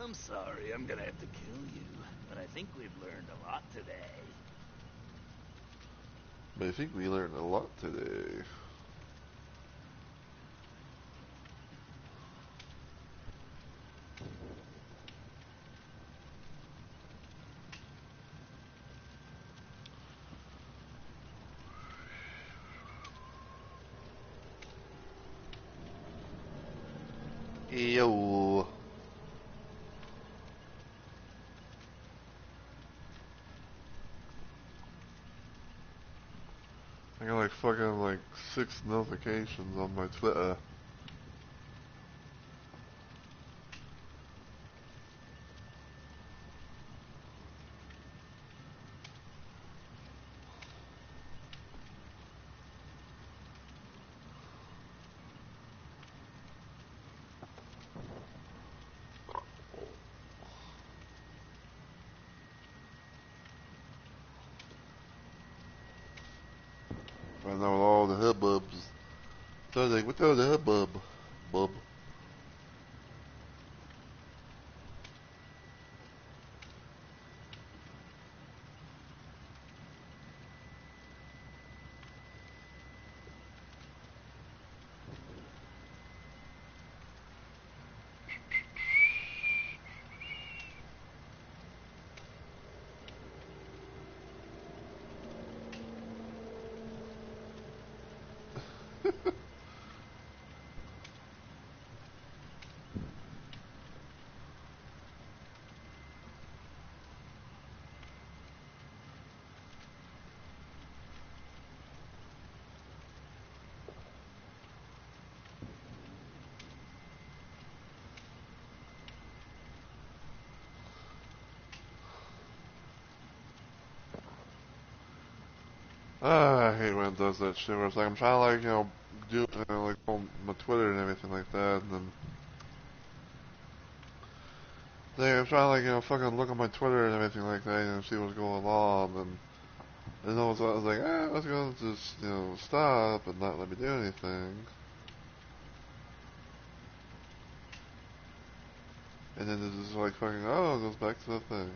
I'm sorry, I'm gonna have to kill you, but I think we've learned a lot today. But I think we learned a lot today. Yo. I got like fucking like 6 notifications on my Twitter. I know all the hubbubs. So I was like, what's all the hubbub? Bub. I hate when it does that shit where it's like I'm trying to like, do like on my Twitter and everything like that, and then I'm trying to like, fucking look at my Twitter and everything like that, and see what's going on, and all of a sudden I was like, I was gonna just, stop and not let me do anything. And then it's just like fucking, oh, it goes back to the thing.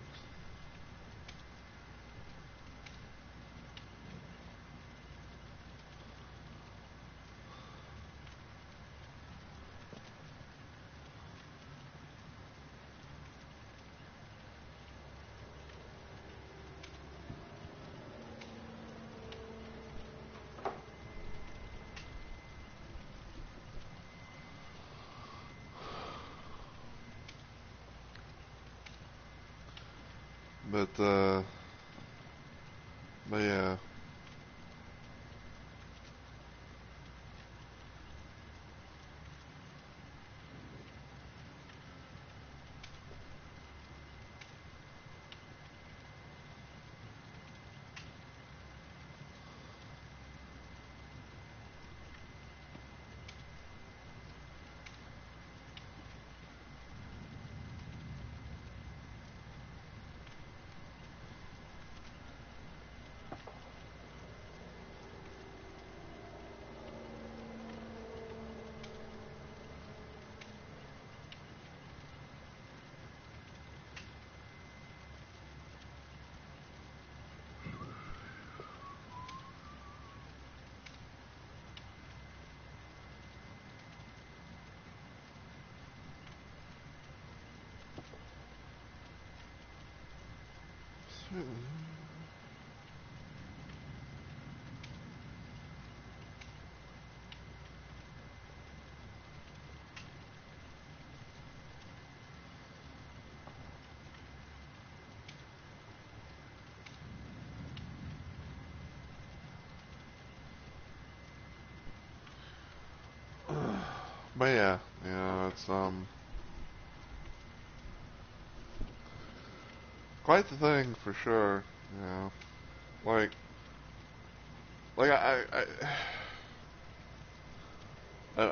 But yeah. But yeah, it's quite the thing for sure. You know, like like I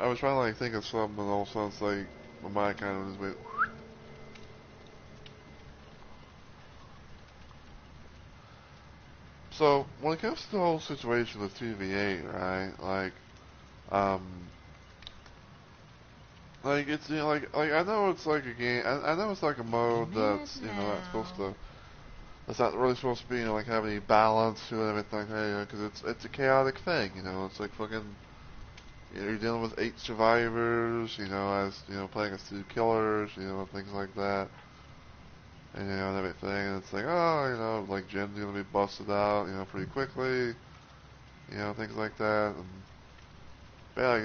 was trying to like think of something, and all of a sudden it's like my mind kind of just went. So when it comes to the whole situation with 2v8, right? Um, it's like I know it's like a game. I know it's like a mode that's not supposed to. That's not really supposed to be like have any balance to it and everything like that. Because it's a chaotic thing. It's like fucking. You're dealing with 8 survivors. As playing as 2 killers. Things like that. And everything. And it's like like Jen's gonna be busted out. Pretty quickly. Things like that. And but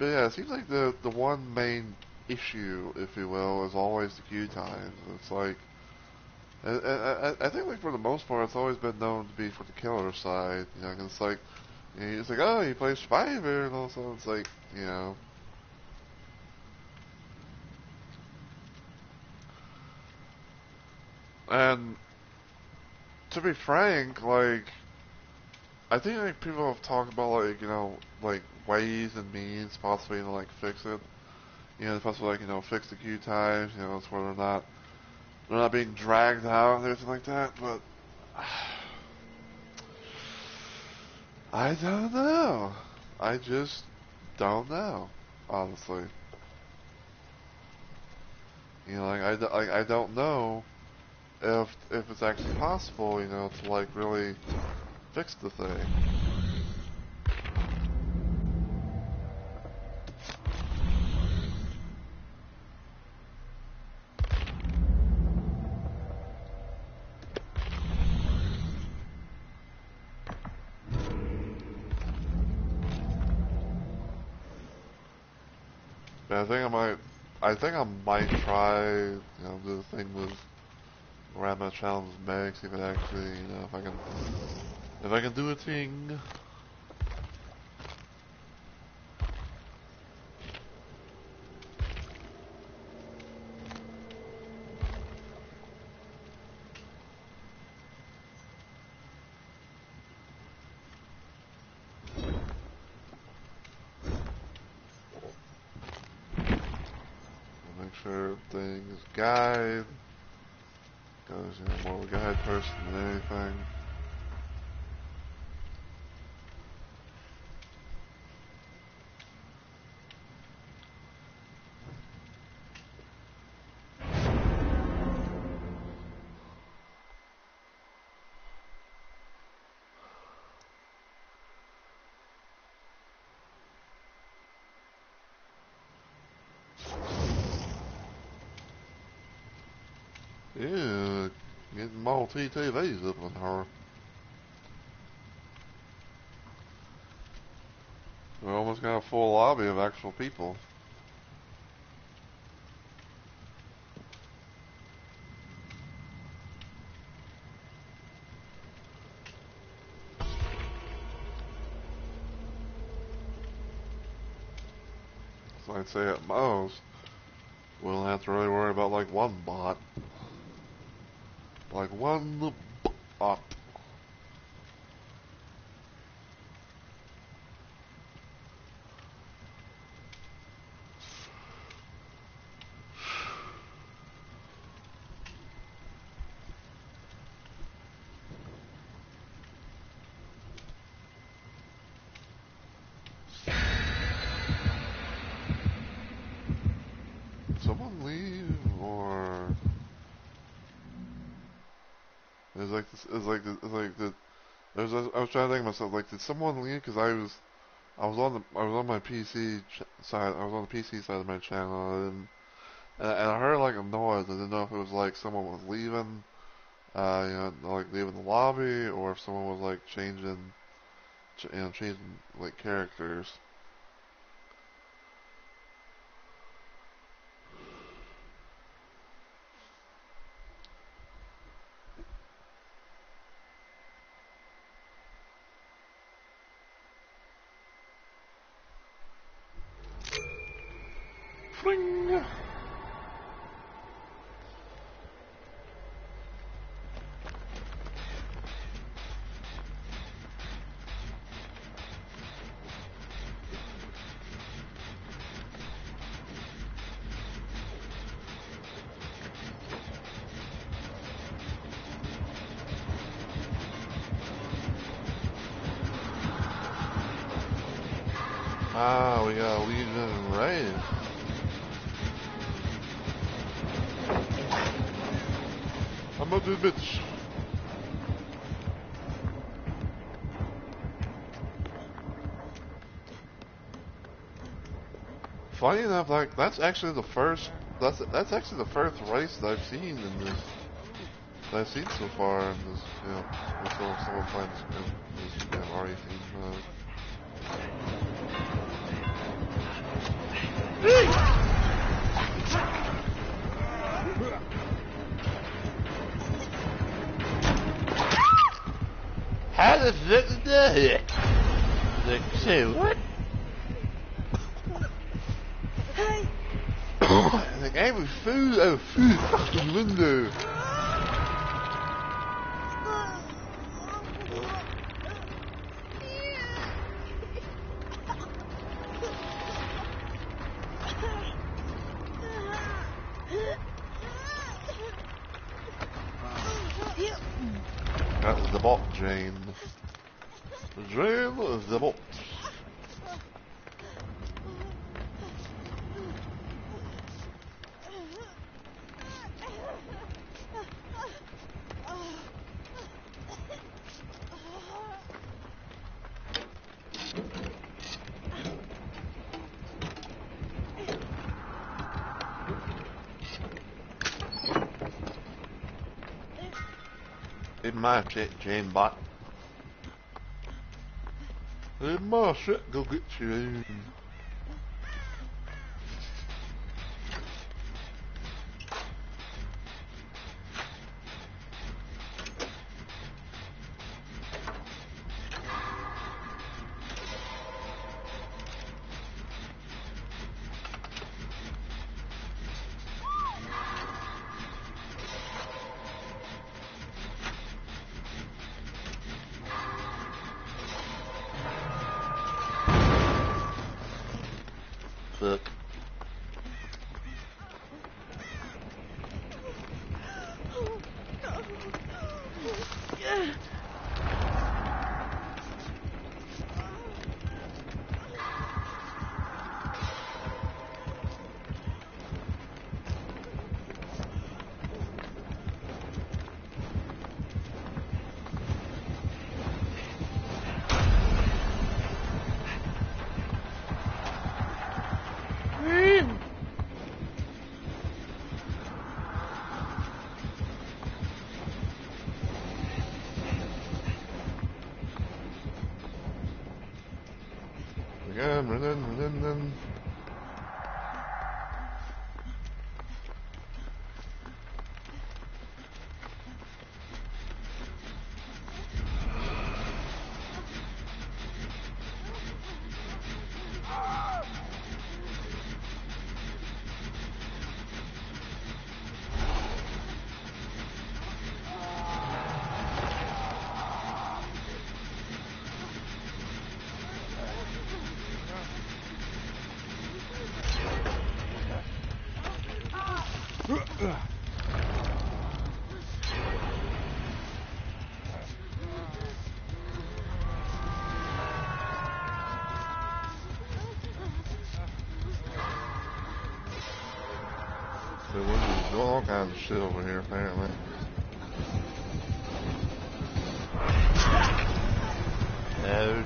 it seems like the one main issue, if you will, is always the queue times. It's like I think like for the most part, it's always been known to be for the killer side. 'Cause it's like it's like oh, you play Survivor, and all of a sudden it's like and to be frank, like I think like people have talked about like like ways and means possibly to like fix it. Possibly like fix the queue times. It's where they're not being dragged out and everything like that. But I don't know. I just don't know, honestly. I don't know if it's actually possible, to like really fix the thing. But I think I might try, do the thing with Random Challenge Meg, see if it actually, if I can do a thing. Make sure everything is guide, because more of a guide person than anything. Yeah, getting multi TVs up in her. We almost got a full lobby of actual people. So I'd say at most, we don't have to really worry about like one bot. Like one bot. Someone leave or is like this is like the is like the I was trying to think of myself like did someone leave because I was on my PC side I was on the PC side of my channel and I heard like a noise. I didn't know if it was like someone was leaving like leaving the lobby or if someone was like changing like characters. Swing! Ah, we got a Legion raid. I'm a good bitch. Funny enough, like that's actually the first. That's actually the first race that I've seen in this. That I've seen so far in this. You know, this someone playing this RE theme mode. How the fuck is that? Like, say what? Hey! The game was food out of food fucking window. That's the bot, Jane. Jane is the bot. In my shit, Jane bot. In my shit, go get you. Fuck. Again, running. So we're just doing all kinds of shit over here, apparently. Ouch.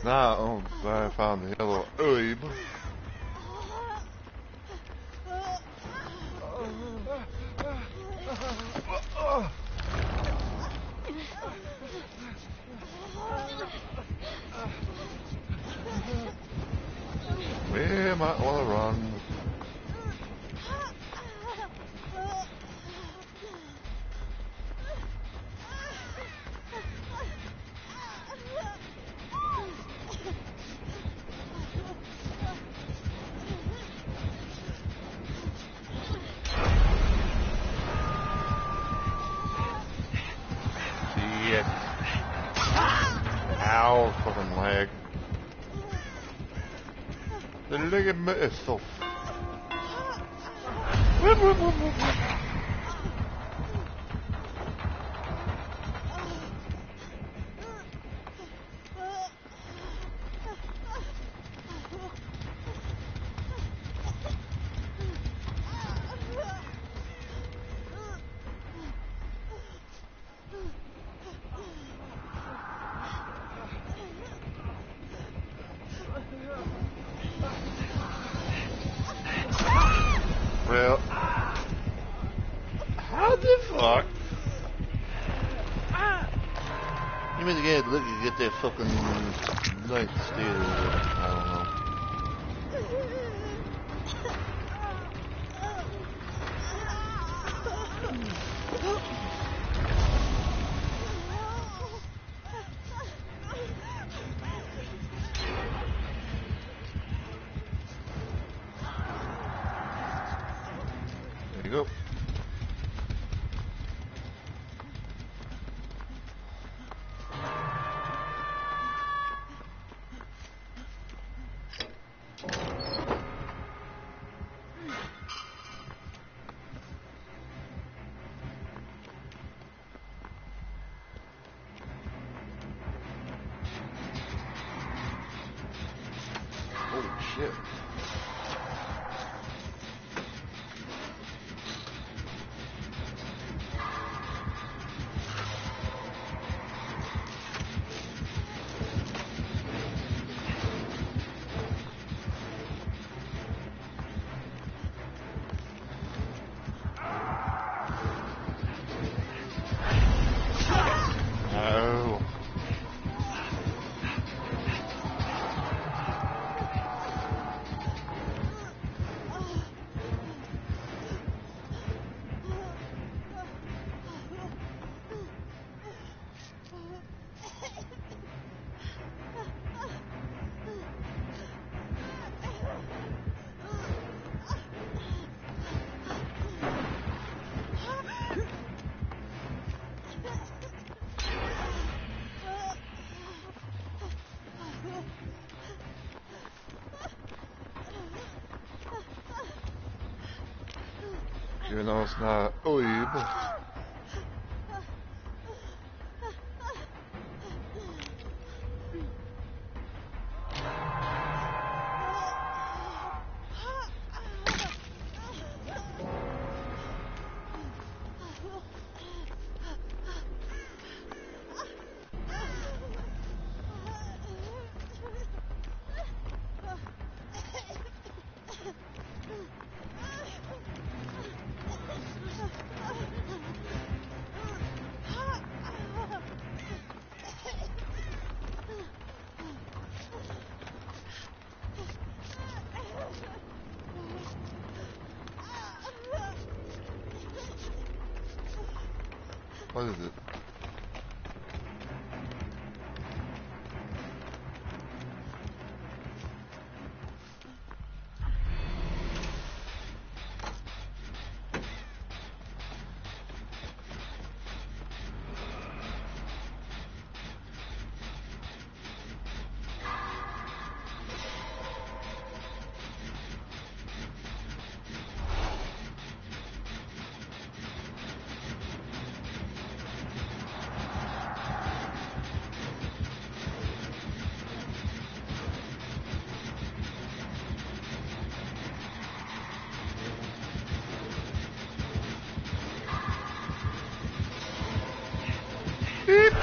Nah, oh, I found the yellow Ube. We might want to run. Shit. Ow, fucking leg. The ligament is so. Whoop, whoop, whoop, whoop, whoop. Well, how the fuck? You mean to get look and get that fucking light stairs? I don't know. There you go. Holy shit. Oh. Even though it's not Ube. What is it? Beep.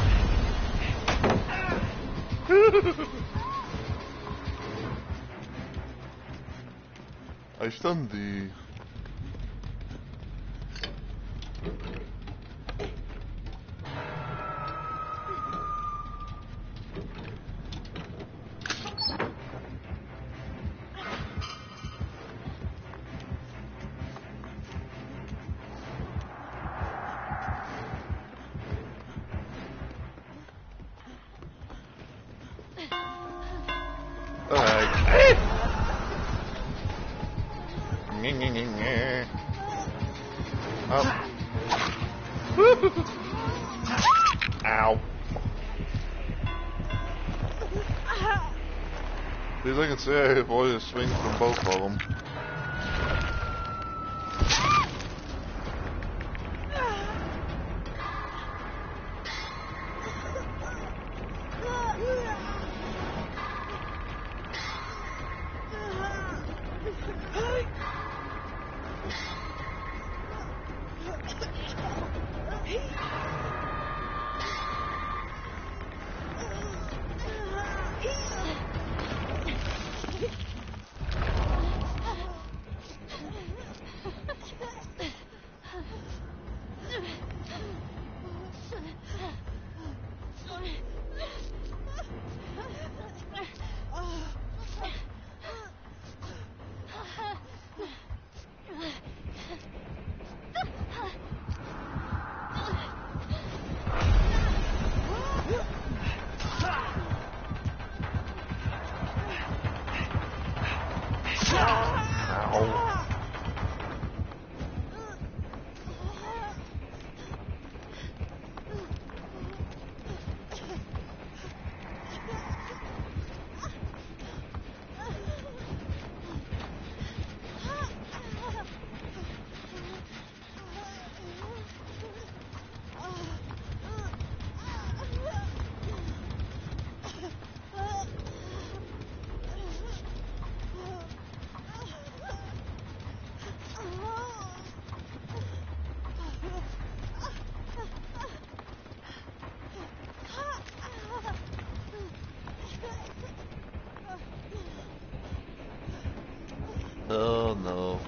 Nice Dundee. Alright. Oh. Ow. At least I can say I avoided a swing from both of them. Oh no.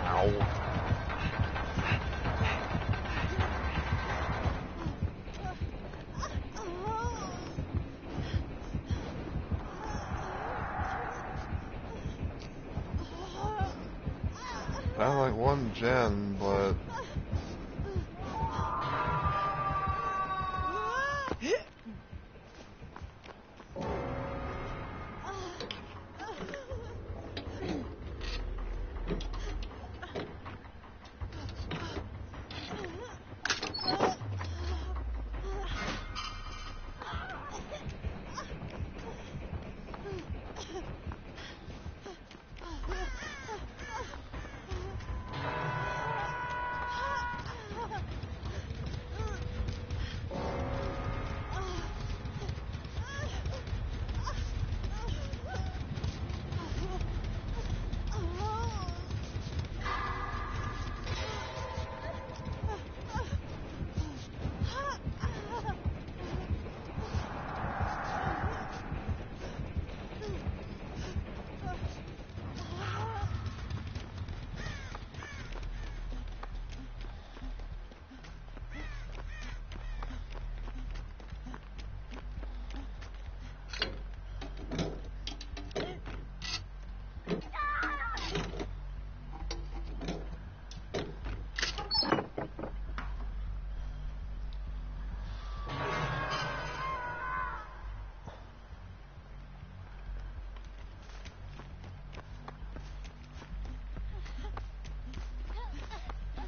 Ow. I have like one gen, but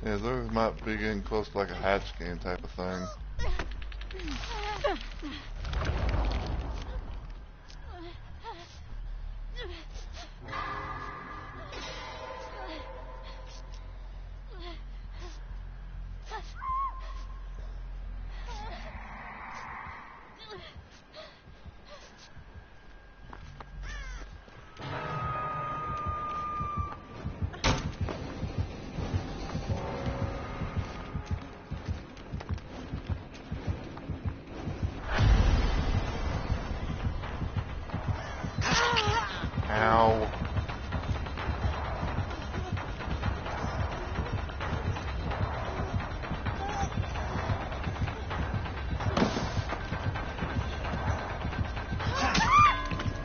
yeah, those might be getting close to like a hatch game type of thing. Ow.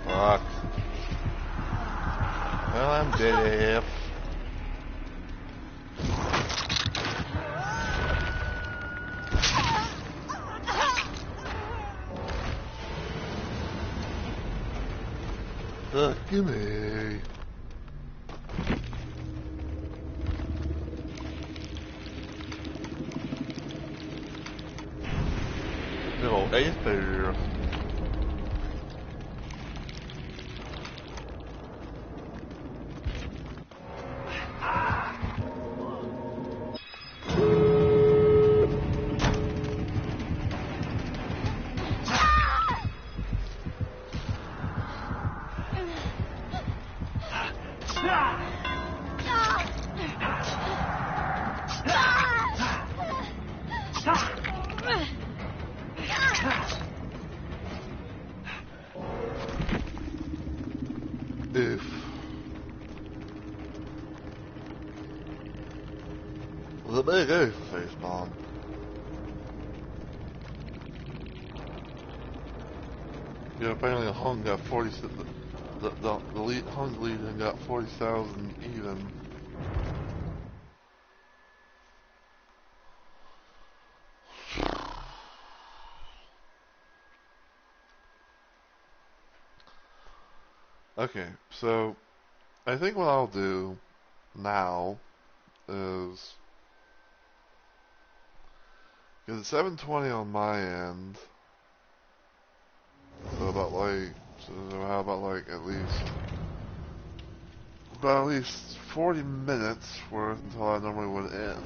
Fuck. Well, I'm dead. Fuck me. Little ace bear. Oof. Well, there you go, face bomb. Yeah, apparently Hung got 40. The lead, Hung Legion got 40,000 even. Okay, so I think what I'll do now is, because it's 7:20 on my end, so how about like about at least 40 minutes worth until I normally would end.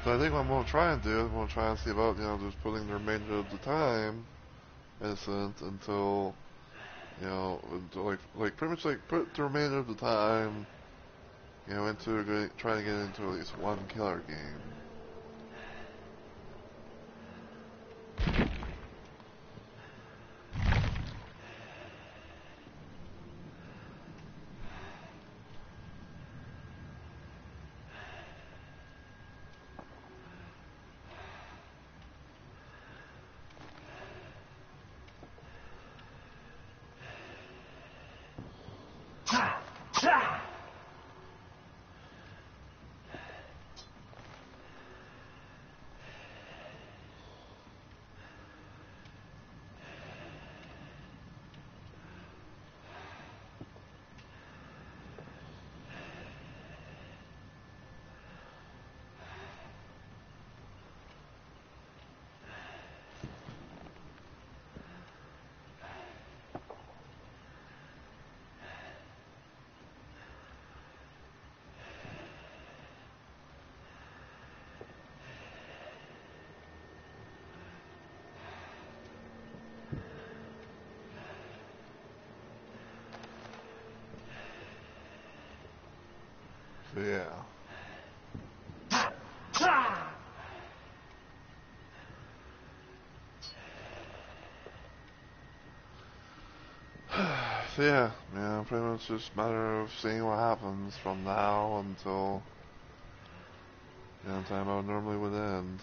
So I think what I'm going to try and do is I'm going to try and see about, just putting the remainder of the time, in a sense, until, until like pretty much like put the remainder of the time, into trying to get into at least one killer game. So yeah. So yeah, pretty much just a matter of seeing what happens from now until time I normally would end.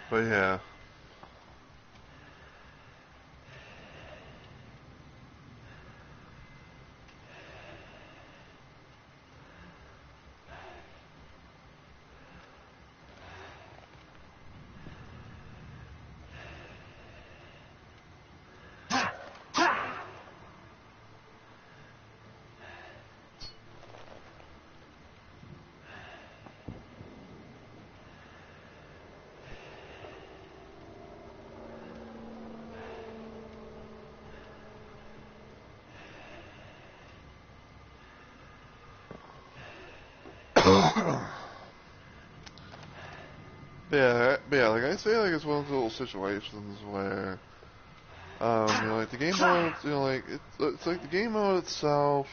But yeah. But yeah, like I say, like it's one of those little situations where, like the game mode, like it's like the game mode itself,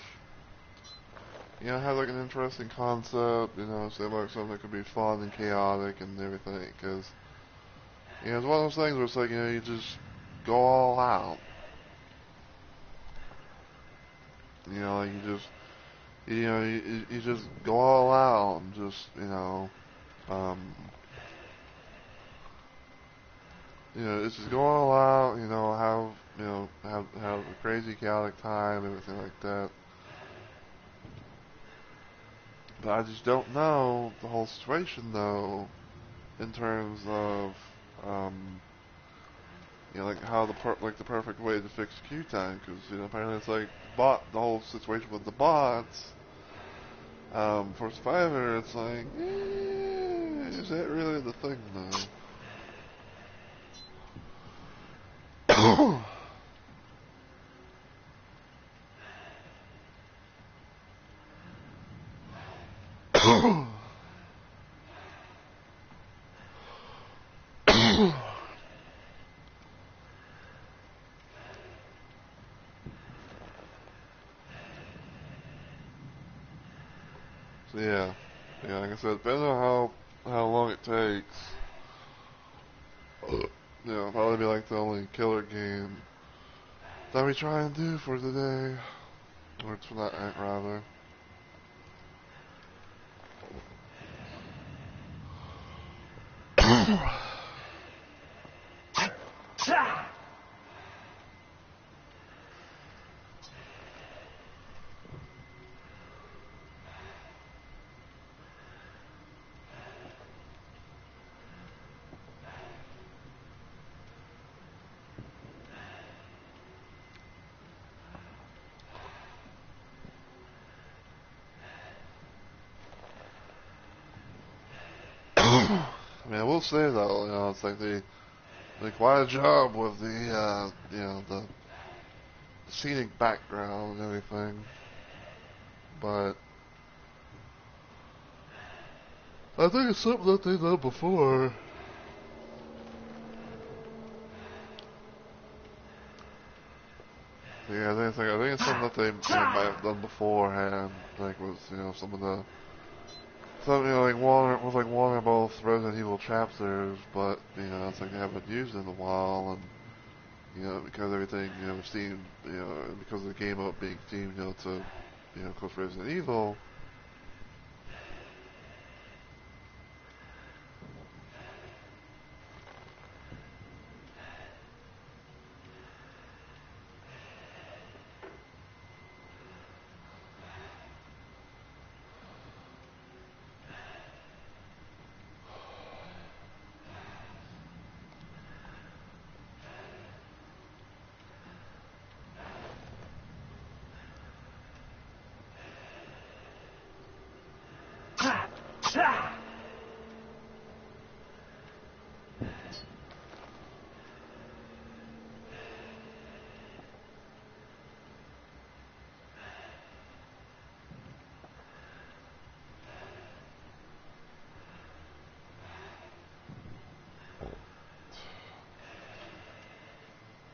has like an interesting concept, so like something that could be fun and chaotic and everything, because, it's one of those things where it's like, you just go all out, like you just go all out and just, um, it's just go all out, have a crazy chaotic time, everything like that. But I just don't know the whole situation though, in terms of, um, like how the perfect way to fix queue time, because apparently it's like the whole situation with the bots. For Survivor, it's like, is that really the thing though? So yeah, like I said, depending on how long it takes, probably be like the only killer game that we try and do for the day, or for that night rather. I mean, I will say though, it's like they did quite a job with the, the scenic background and everything. But I think it's something that they've done before. Yeah, I think it's something that they might have done beforehand. Like was some of the something like one or both Resident Evil chapters, but it's like they haven't used it in a while, and because everything seemed because of the game up being themed to of course Resident Evil.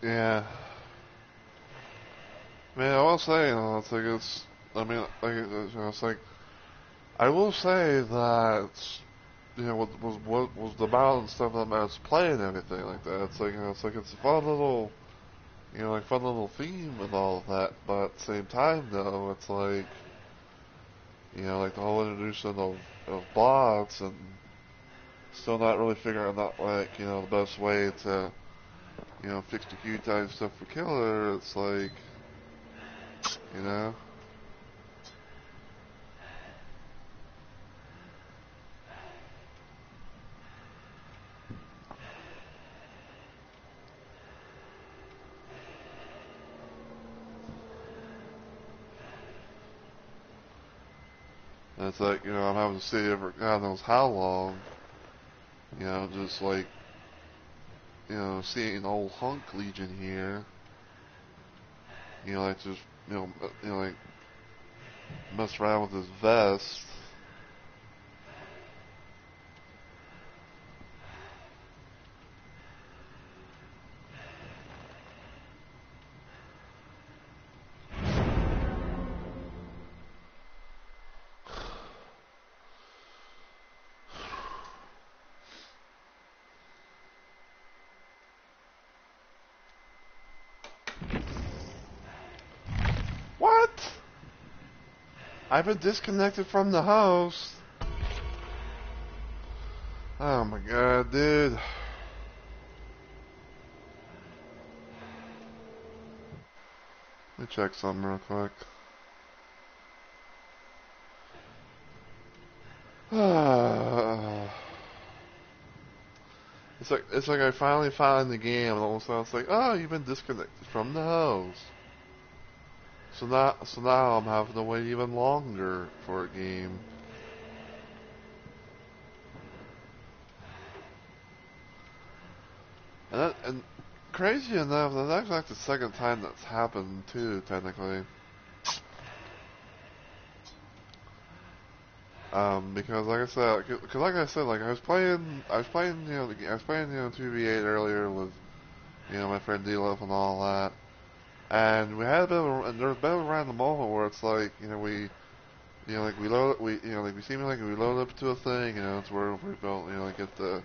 Yeah. I mean, I will say, it's like I mean, like, it's like, I will say that, what was the balance of them as play and everything like that. It's like, it's a fun little, fun little theme and all of that, but at the same time, though, it's like, like the whole introduction of bots and still not really figuring out, like, the best way to, fix the queue time stuff for killer. It's like, you know. And it's like, I'm having to sit here for God knows how long, just like, seeing old Hunk Legion here, like just, like mess around with his vest. What? I've been disconnected from the host. Oh my God, dude. Let me check something real quick. It's like I finally found the game, and all of a sudden it's like, oh, you've been disconnected from the host. So now I'm having to wait even longer for a game. And crazy enough, that's actually like the second time that's happened too, technically. Because like I was playing, I was playing 2v8 earlier with, my friend D-Love and all that, and we had a bit of and there was a bit of a random moment where it's like, like we load, we, like we seem like we load up to a thing, to where we don't, like get the,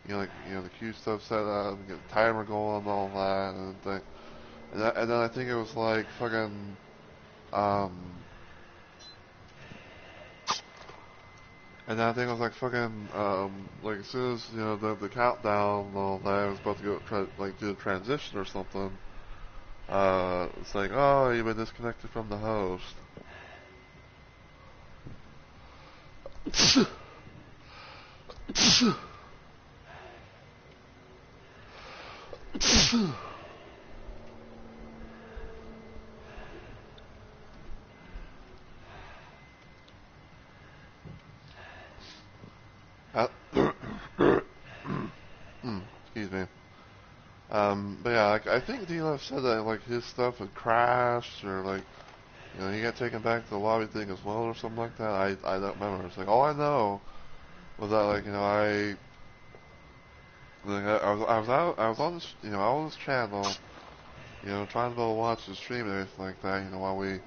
the queue stuff set up, and get the timer going and all that, and then I think it was like fucking, and then I think it was like fucking, like as soon as, the countdown and all that, I was about to go do a transition or something, it's like, oh, you've been disconnected from the host. Excuse me. But yeah, like, I think DLF said that like his stuff had crashed or like he got taken back to the lobby thing as well or something like that. I don't remember. It's like all I know was that like I was on this on this channel trying to be able to watch the stream and everything like that while we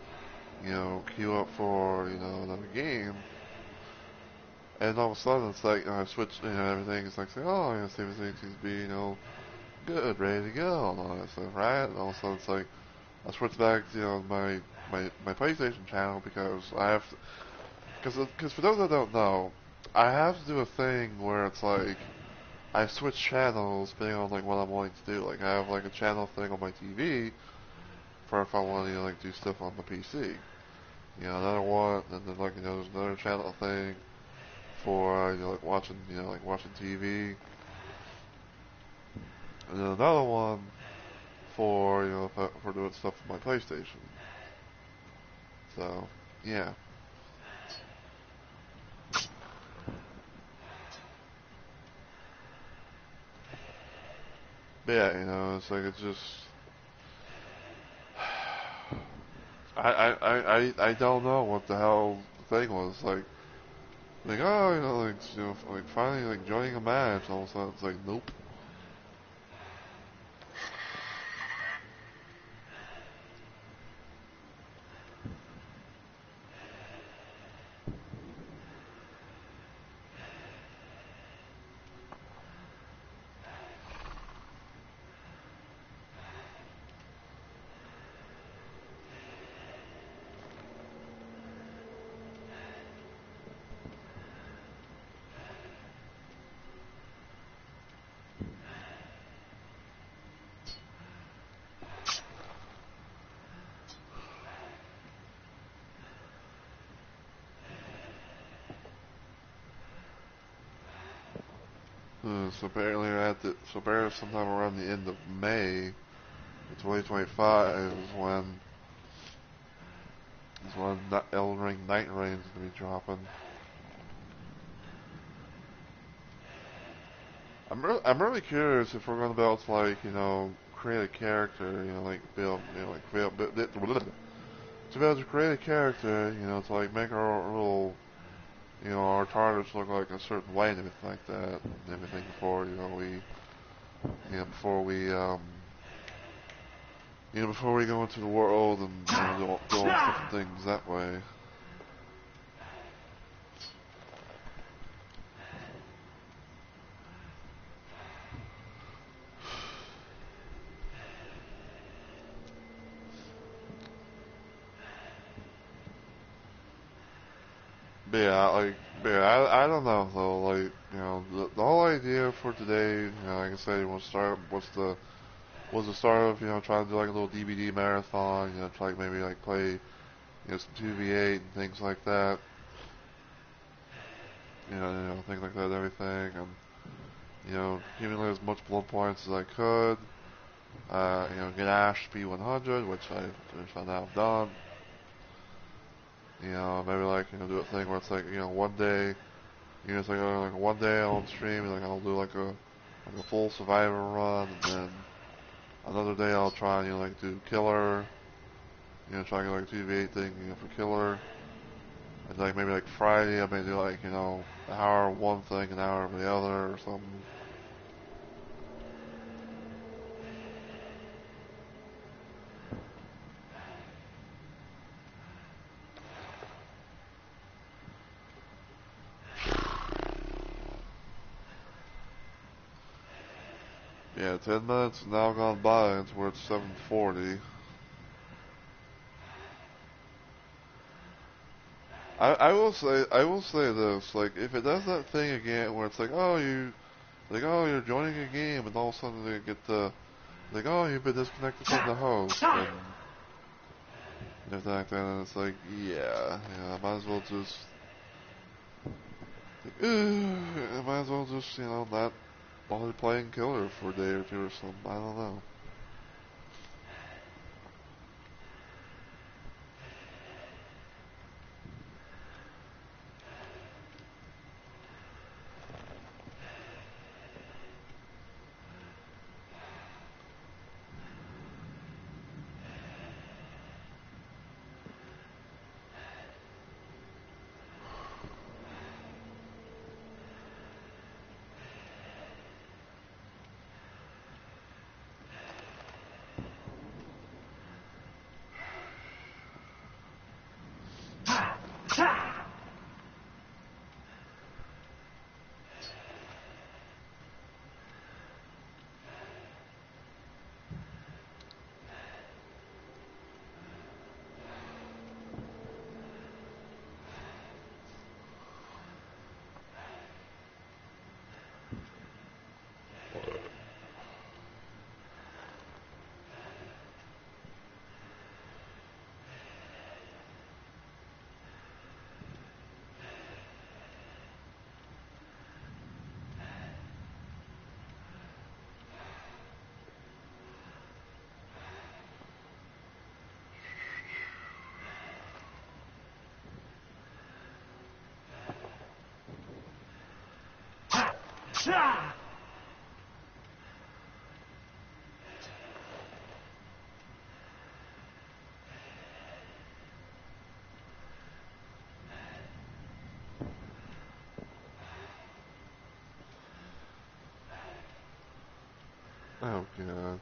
queue up for another game. And all of a sudden, it's like I switched, everything. It's like, oh, everything seems to be, good, ready to go, and all that stuff, right? And all of a sudden, it's like I switched back to, my PlayStation channel because I have to, because for those that don't know, I have to do a thing where it's like I switch channels depending on like what I'm wanting to do. Like I have like a channel thing on my TV for if I want to like do stuff on my PC. Another one, and then like there's another channel thing for like watching TV, and then another one for for doing stuff on my PlayStation. So yeah, but yeah, it's like it's just I don't know what the hell the thing was like oh like finally like joining a match, all of a sudden it's like nope. So apparently sometime around the end of May, 2025 is when Elden Ring Night Rain is gonna be dropping. I'm really curious if we're gonna be able to like create a character, like build, like build, to be able to create a character, to like make our little, our targets look like a certain way and everything like that, and everything before, before we, before we go into the world and do all different things that way. But yeah, I don't know though. Like, the whole idea for today, like I said, was the start of trying to do like a little DVD marathon, try like maybe like play some 2v8 and things like that, things like that, and everything, and accumulate as much blood points as I could. Get Ash P100, which I now have done. Maybe like do a thing where it's like one day, it's like one day on stream, like I'll do like a full survivor run, and then another day I'll try and like do killer, try and get like a 2v8 thing, for killer. And like maybe like Friday I may do like an hour of one thing, an hour of the other, or something. Yeah, 10 minutes now gone by, and we're at 7:40. I will say this, like, if it does that thing again where it's like, oh, you're joining a game, and all of a sudden they get the, like, oh, you've been disconnected from the host, and everything like that, and it's like, yeah, I might as well just, I might as well just, not bother playing Killer for a day or two or something, I don't know. Oh, God.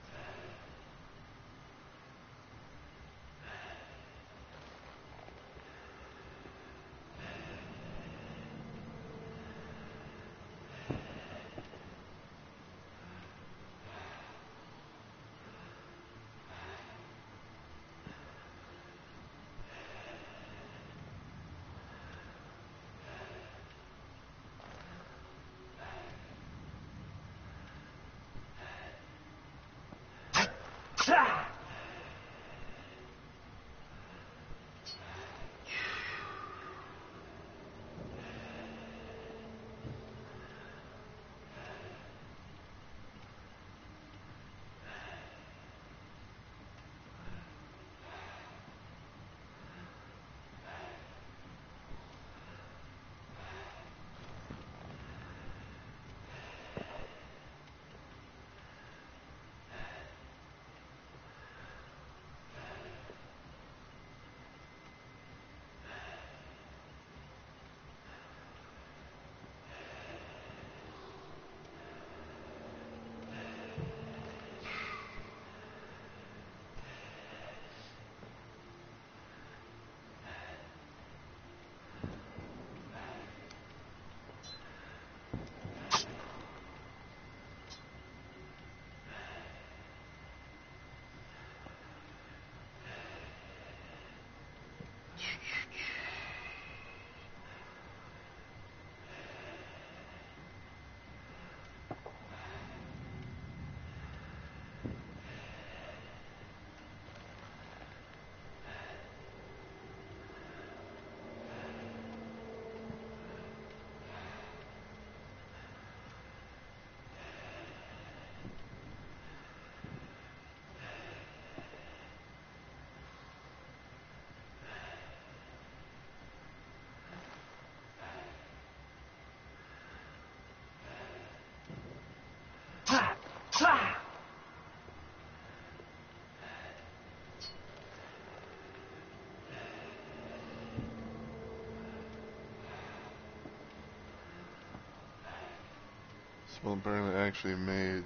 So apparently actually made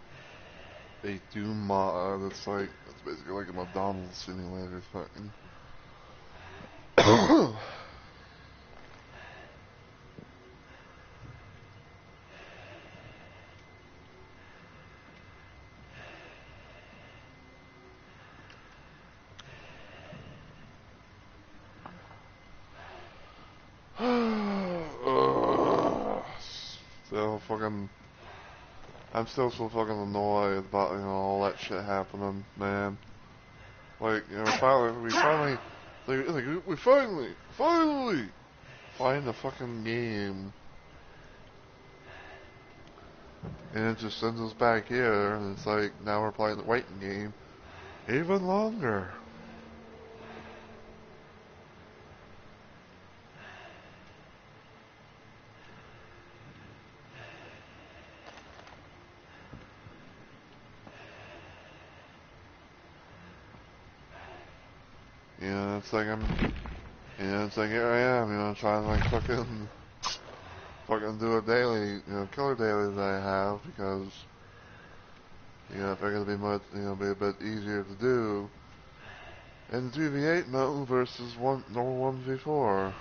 a Doom mod that's like, it's basically like a McDonald's simulator fucking. I'm still so fucking annoyed about, all that shit happening, man. Like, we finally find the fucking game. And it just sends us back here, and it's like, now we're playing the waiting game even longer. It's like it's like here I am, trying to like fucking do a daily, killer daily that I have because, I figured it'd be much, be a bit easier to do in 2v8 mode versus normal 1v4.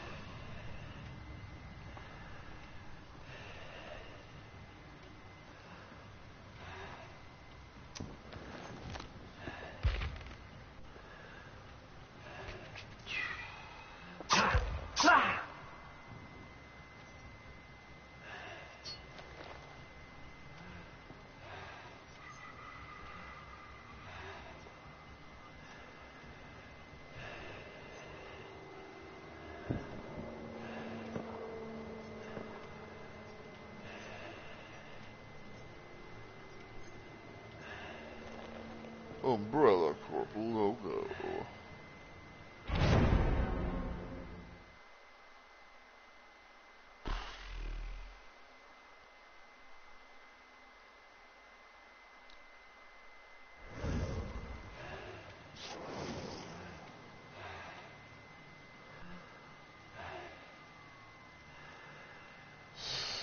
Umbrella Corp logo.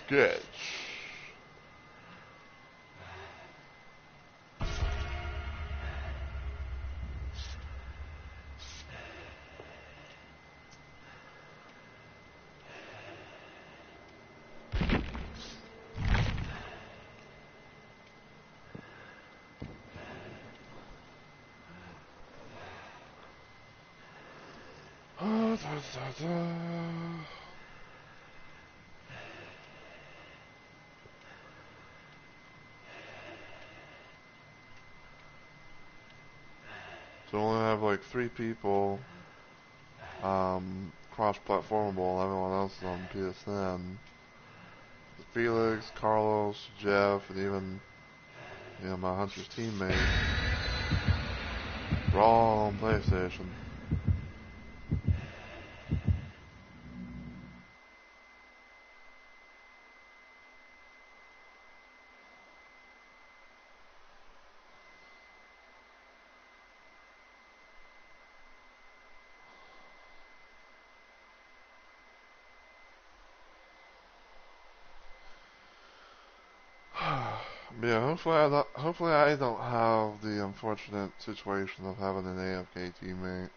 Sketch. So only have like 3 people cross-platformable, everyone else is on PSN. Felix, Carlos, Jeff, and even my Hunter's teammate. We're all on PlayStation. Yeah, hopefully I don't have the unfortunate situation of having an AFK teammate.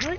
What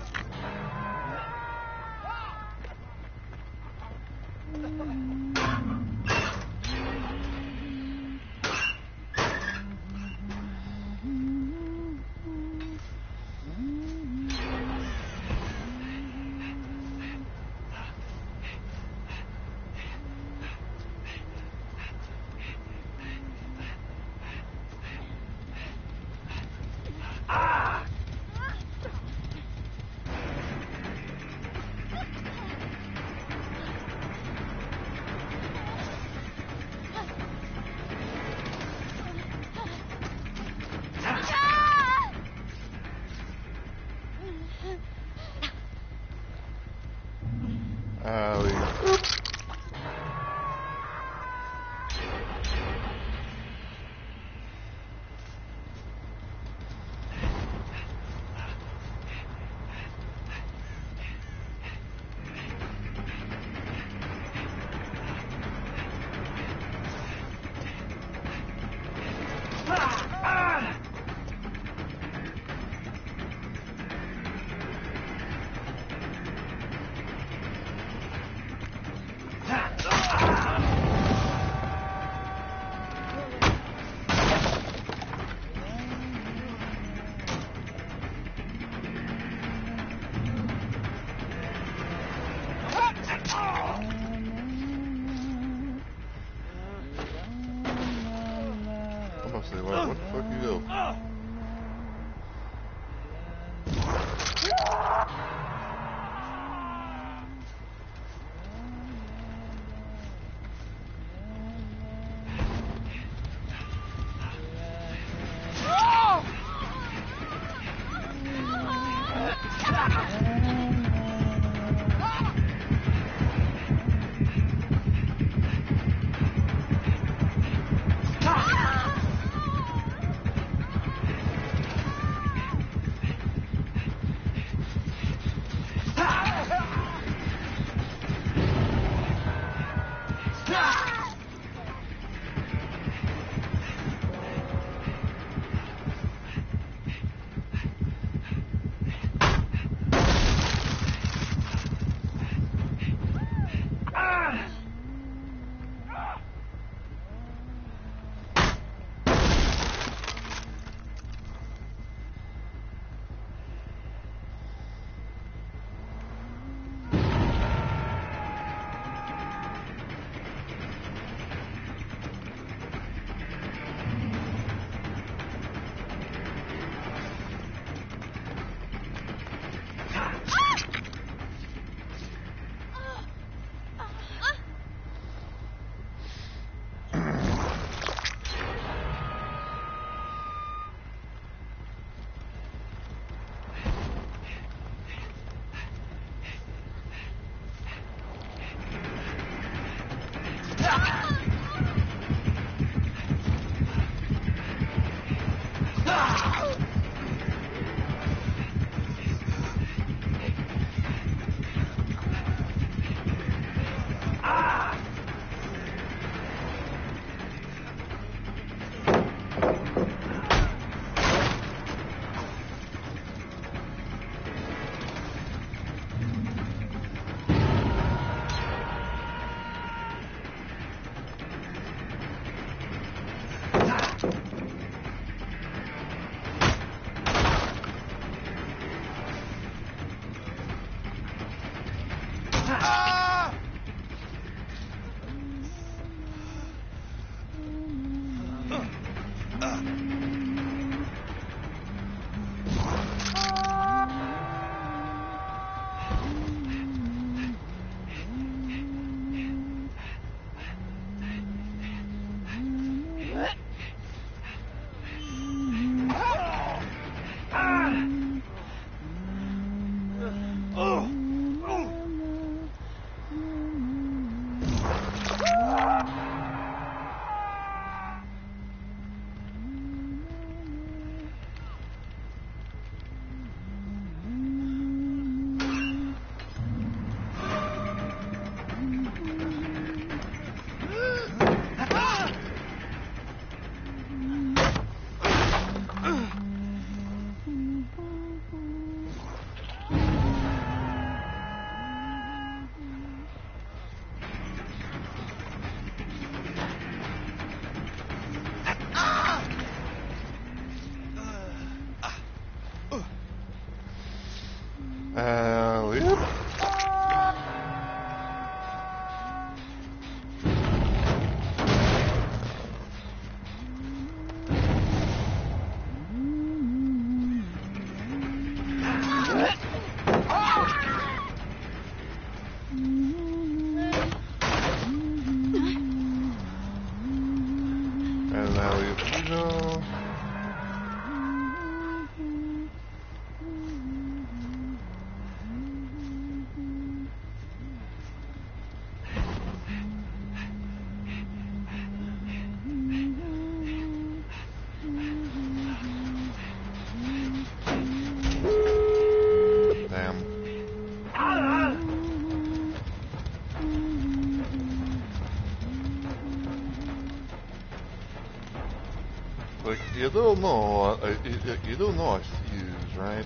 the fuck you go? Yep. And now we go. Damn. Like, you don't know, you don't know a fuse, right?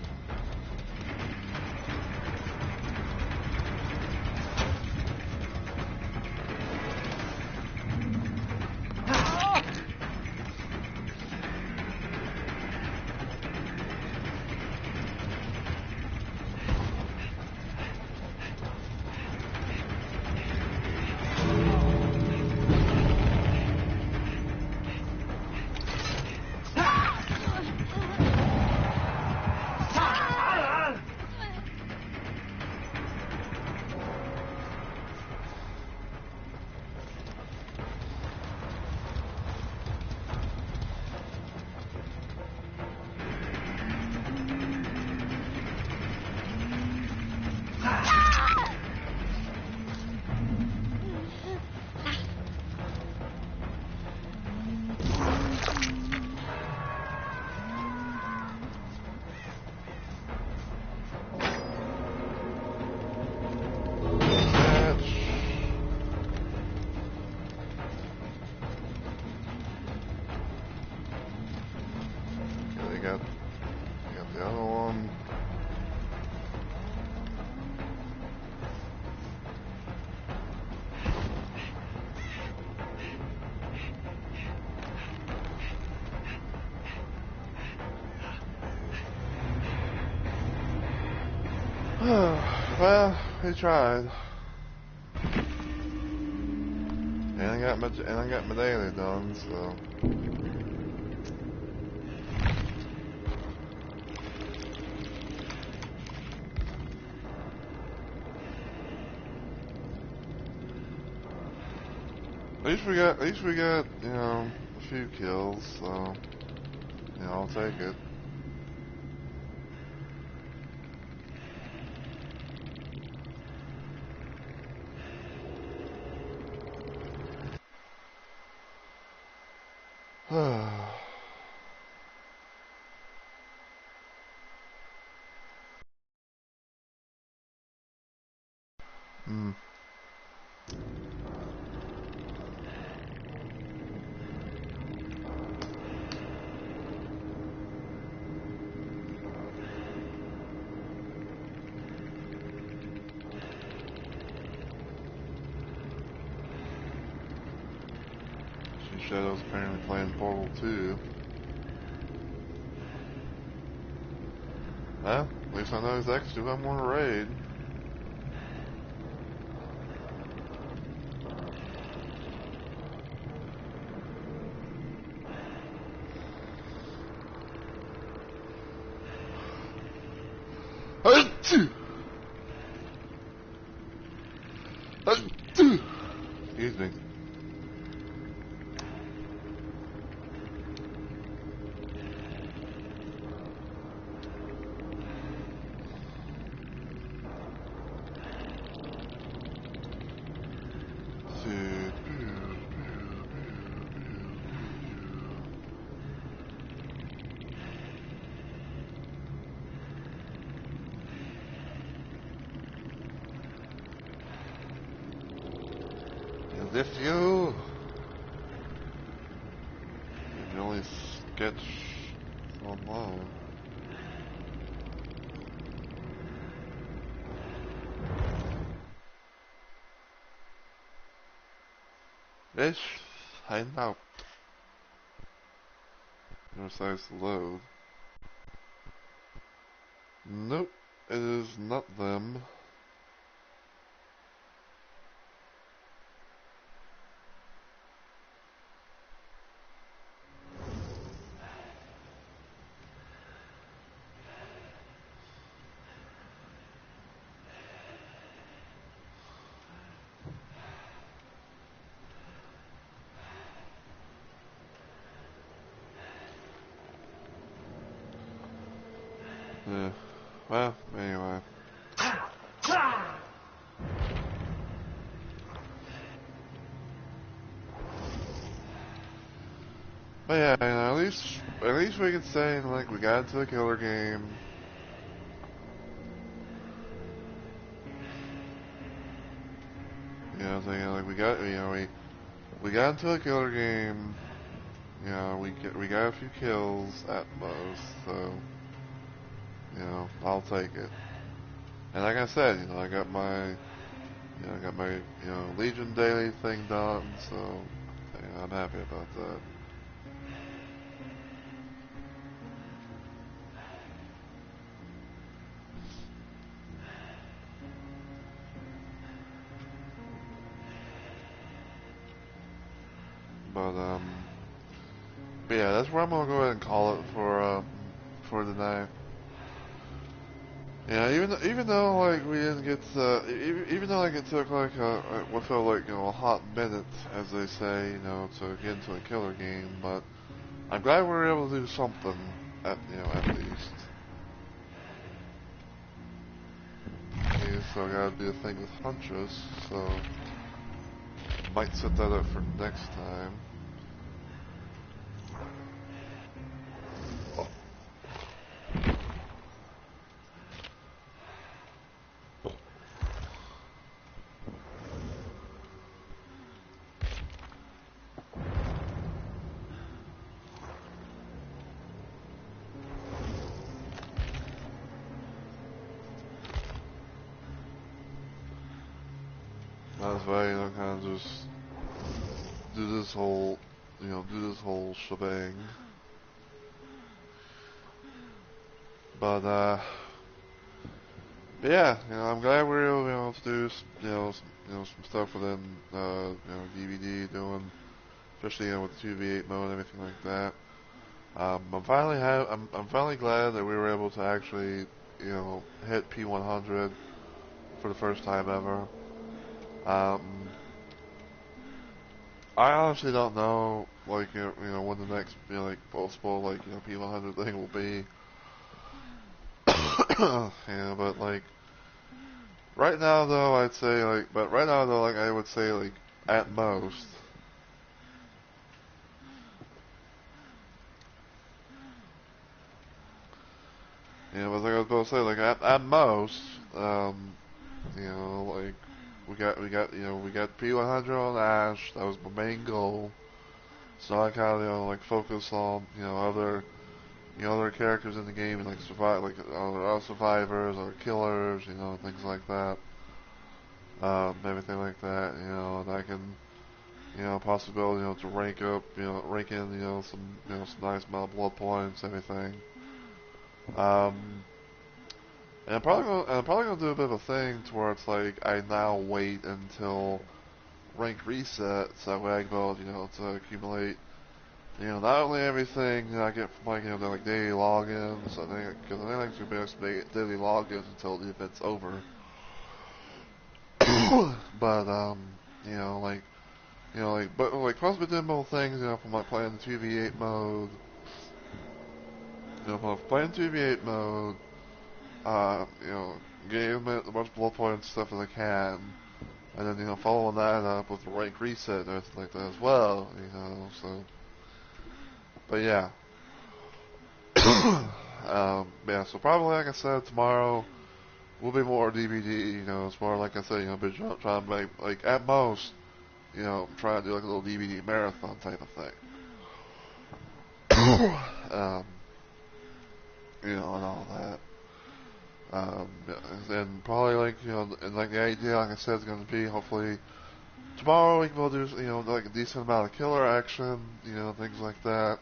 They got the other one. Well, they tried. And I got my daily done, so. At least we got, you know, a few kills, so, you know, I'll take it. Hmm. Shadow's apparently playing Portal 2. Well, at least I know he's actually got more to raid. Excuse me. As if you only sketch online. Ish, I know. No size to load. Nope. it is not them. Yeah. Well, anyway. But yeah, you know, at least we can say like we got into the killer game. You know, saying like we got into the killer game. You know, we got a few kills at most, so you know, I'll take it. And like I said, you know, I got my, Legion daily thing done, so you know, I'm happy about that. But but yeah, that's where I'm gonna go ahead and call it for tonight. Yeah, even though like we didn't get even though like it took like what felt like a hot minute, as they say, to get into a killer game, but I'm glad we were able to do something at least. Okay, so I gotta do a thing with Huntress, so might set that up for next time. That's why kind of just do this whole shebang. But yeah, I'm glad we were able to do some stuff within DVD doing, especially with the 2v8 mode and everything like that. I'm finally glad that we were able to actually hit P100 for the first time ever. I honestly don't know like when the next possible P100 thing will be. Yeah, but like right now though, I would say like at most. But like I was about to say, like at most, like we got P100 on Ash. That was my main goal. So I kind of like focus on other characters in the game and like other survivors or killers, things like that. Everything like that, and I can possibly to rank in some nice amount of blood points, everything. Um, and I'm probably gonna do a bit of a thing to where it's like I now wait until rank reset so that way I can be able, to accumulate, not only everything that I get from the daily logins. Because I think I should be able to make daily logins until the event's over. But but possibly doing both things, from like playing the 2v8 mode, from playing 2v8 mode, getting as much blood points and stuff as I can, and then following that up with the rank reset and everything like that as well, so. But yeah, yeah. So probably like I said, tomorrow will be more DVD. It's more like I said, been trying to make like at most, try to do like a little DVD marathon type of thing. um, and all that. And probably like and like the idea, like I said, is going to be hopefully tomorrow we will do like a decent amount of killer action, things like that.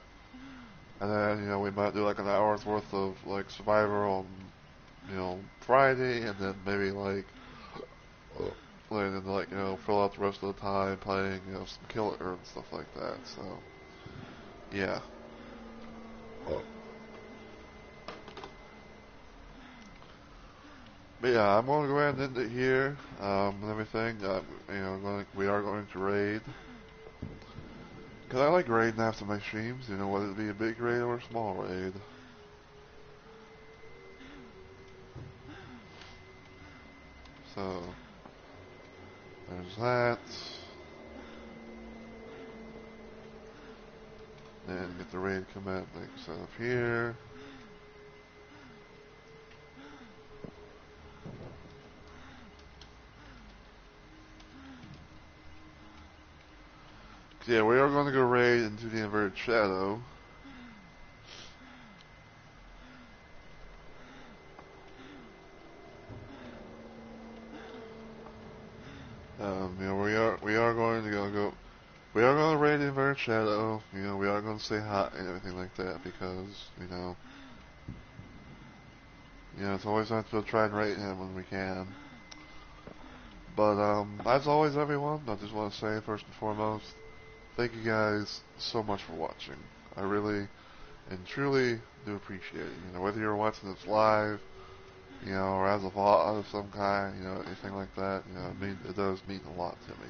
And then we might do like an hour's worth of like survivor on Friday, and then maybe and then fill out the rest of the time playing some killer and stuff like that. So yeah. But yeah, I'm going to go ahead and end it here, and everything. We are going to raid. Because I like raiding after my streams, whether it be a big raid or a small raid. So, there's that. Then get the raid command link set up here. Yeah, we are going to go raid into the inverted shadow. We are going to go. We are going to raid the inverted shadow. We are going to say hi and everything like that because it's always nice to try and raid him when we can. But as always, everyone, I just want to say first and foremost, thank you guys so much for watching. I really and truly do appreciate it. Whether you're watching this live, or as a VOD of some kind, anything like that, it does mean a lot to me.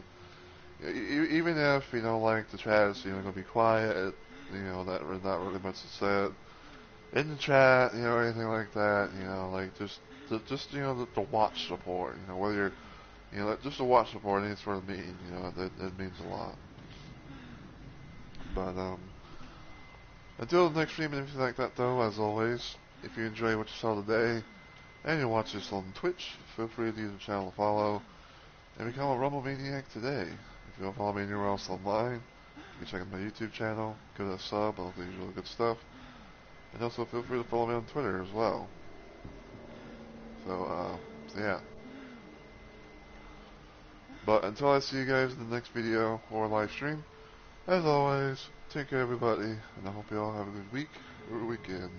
Even if, like the chat is, going to be quiet, that there's not really much to say in the chat, anything like that, just the watch support, whether you're, just the watch support, any sort of meeting, that means a lot. But, until the next stream and everything like that, though, as always, if you enjoy what you saw today, and you watch this on Twitch, feel free to use the channel to follow, and become a Rumble Maniac today. If you don't follow me anywhere else online, you can check out my YouTube channel, give it a sub, I'll do really good stuff, and also feel free to follow me on Twitter as well. So yeah. But until I see you guys in the next video or live stream, as always, take care everybody, and I hope you all have a good week or weekend.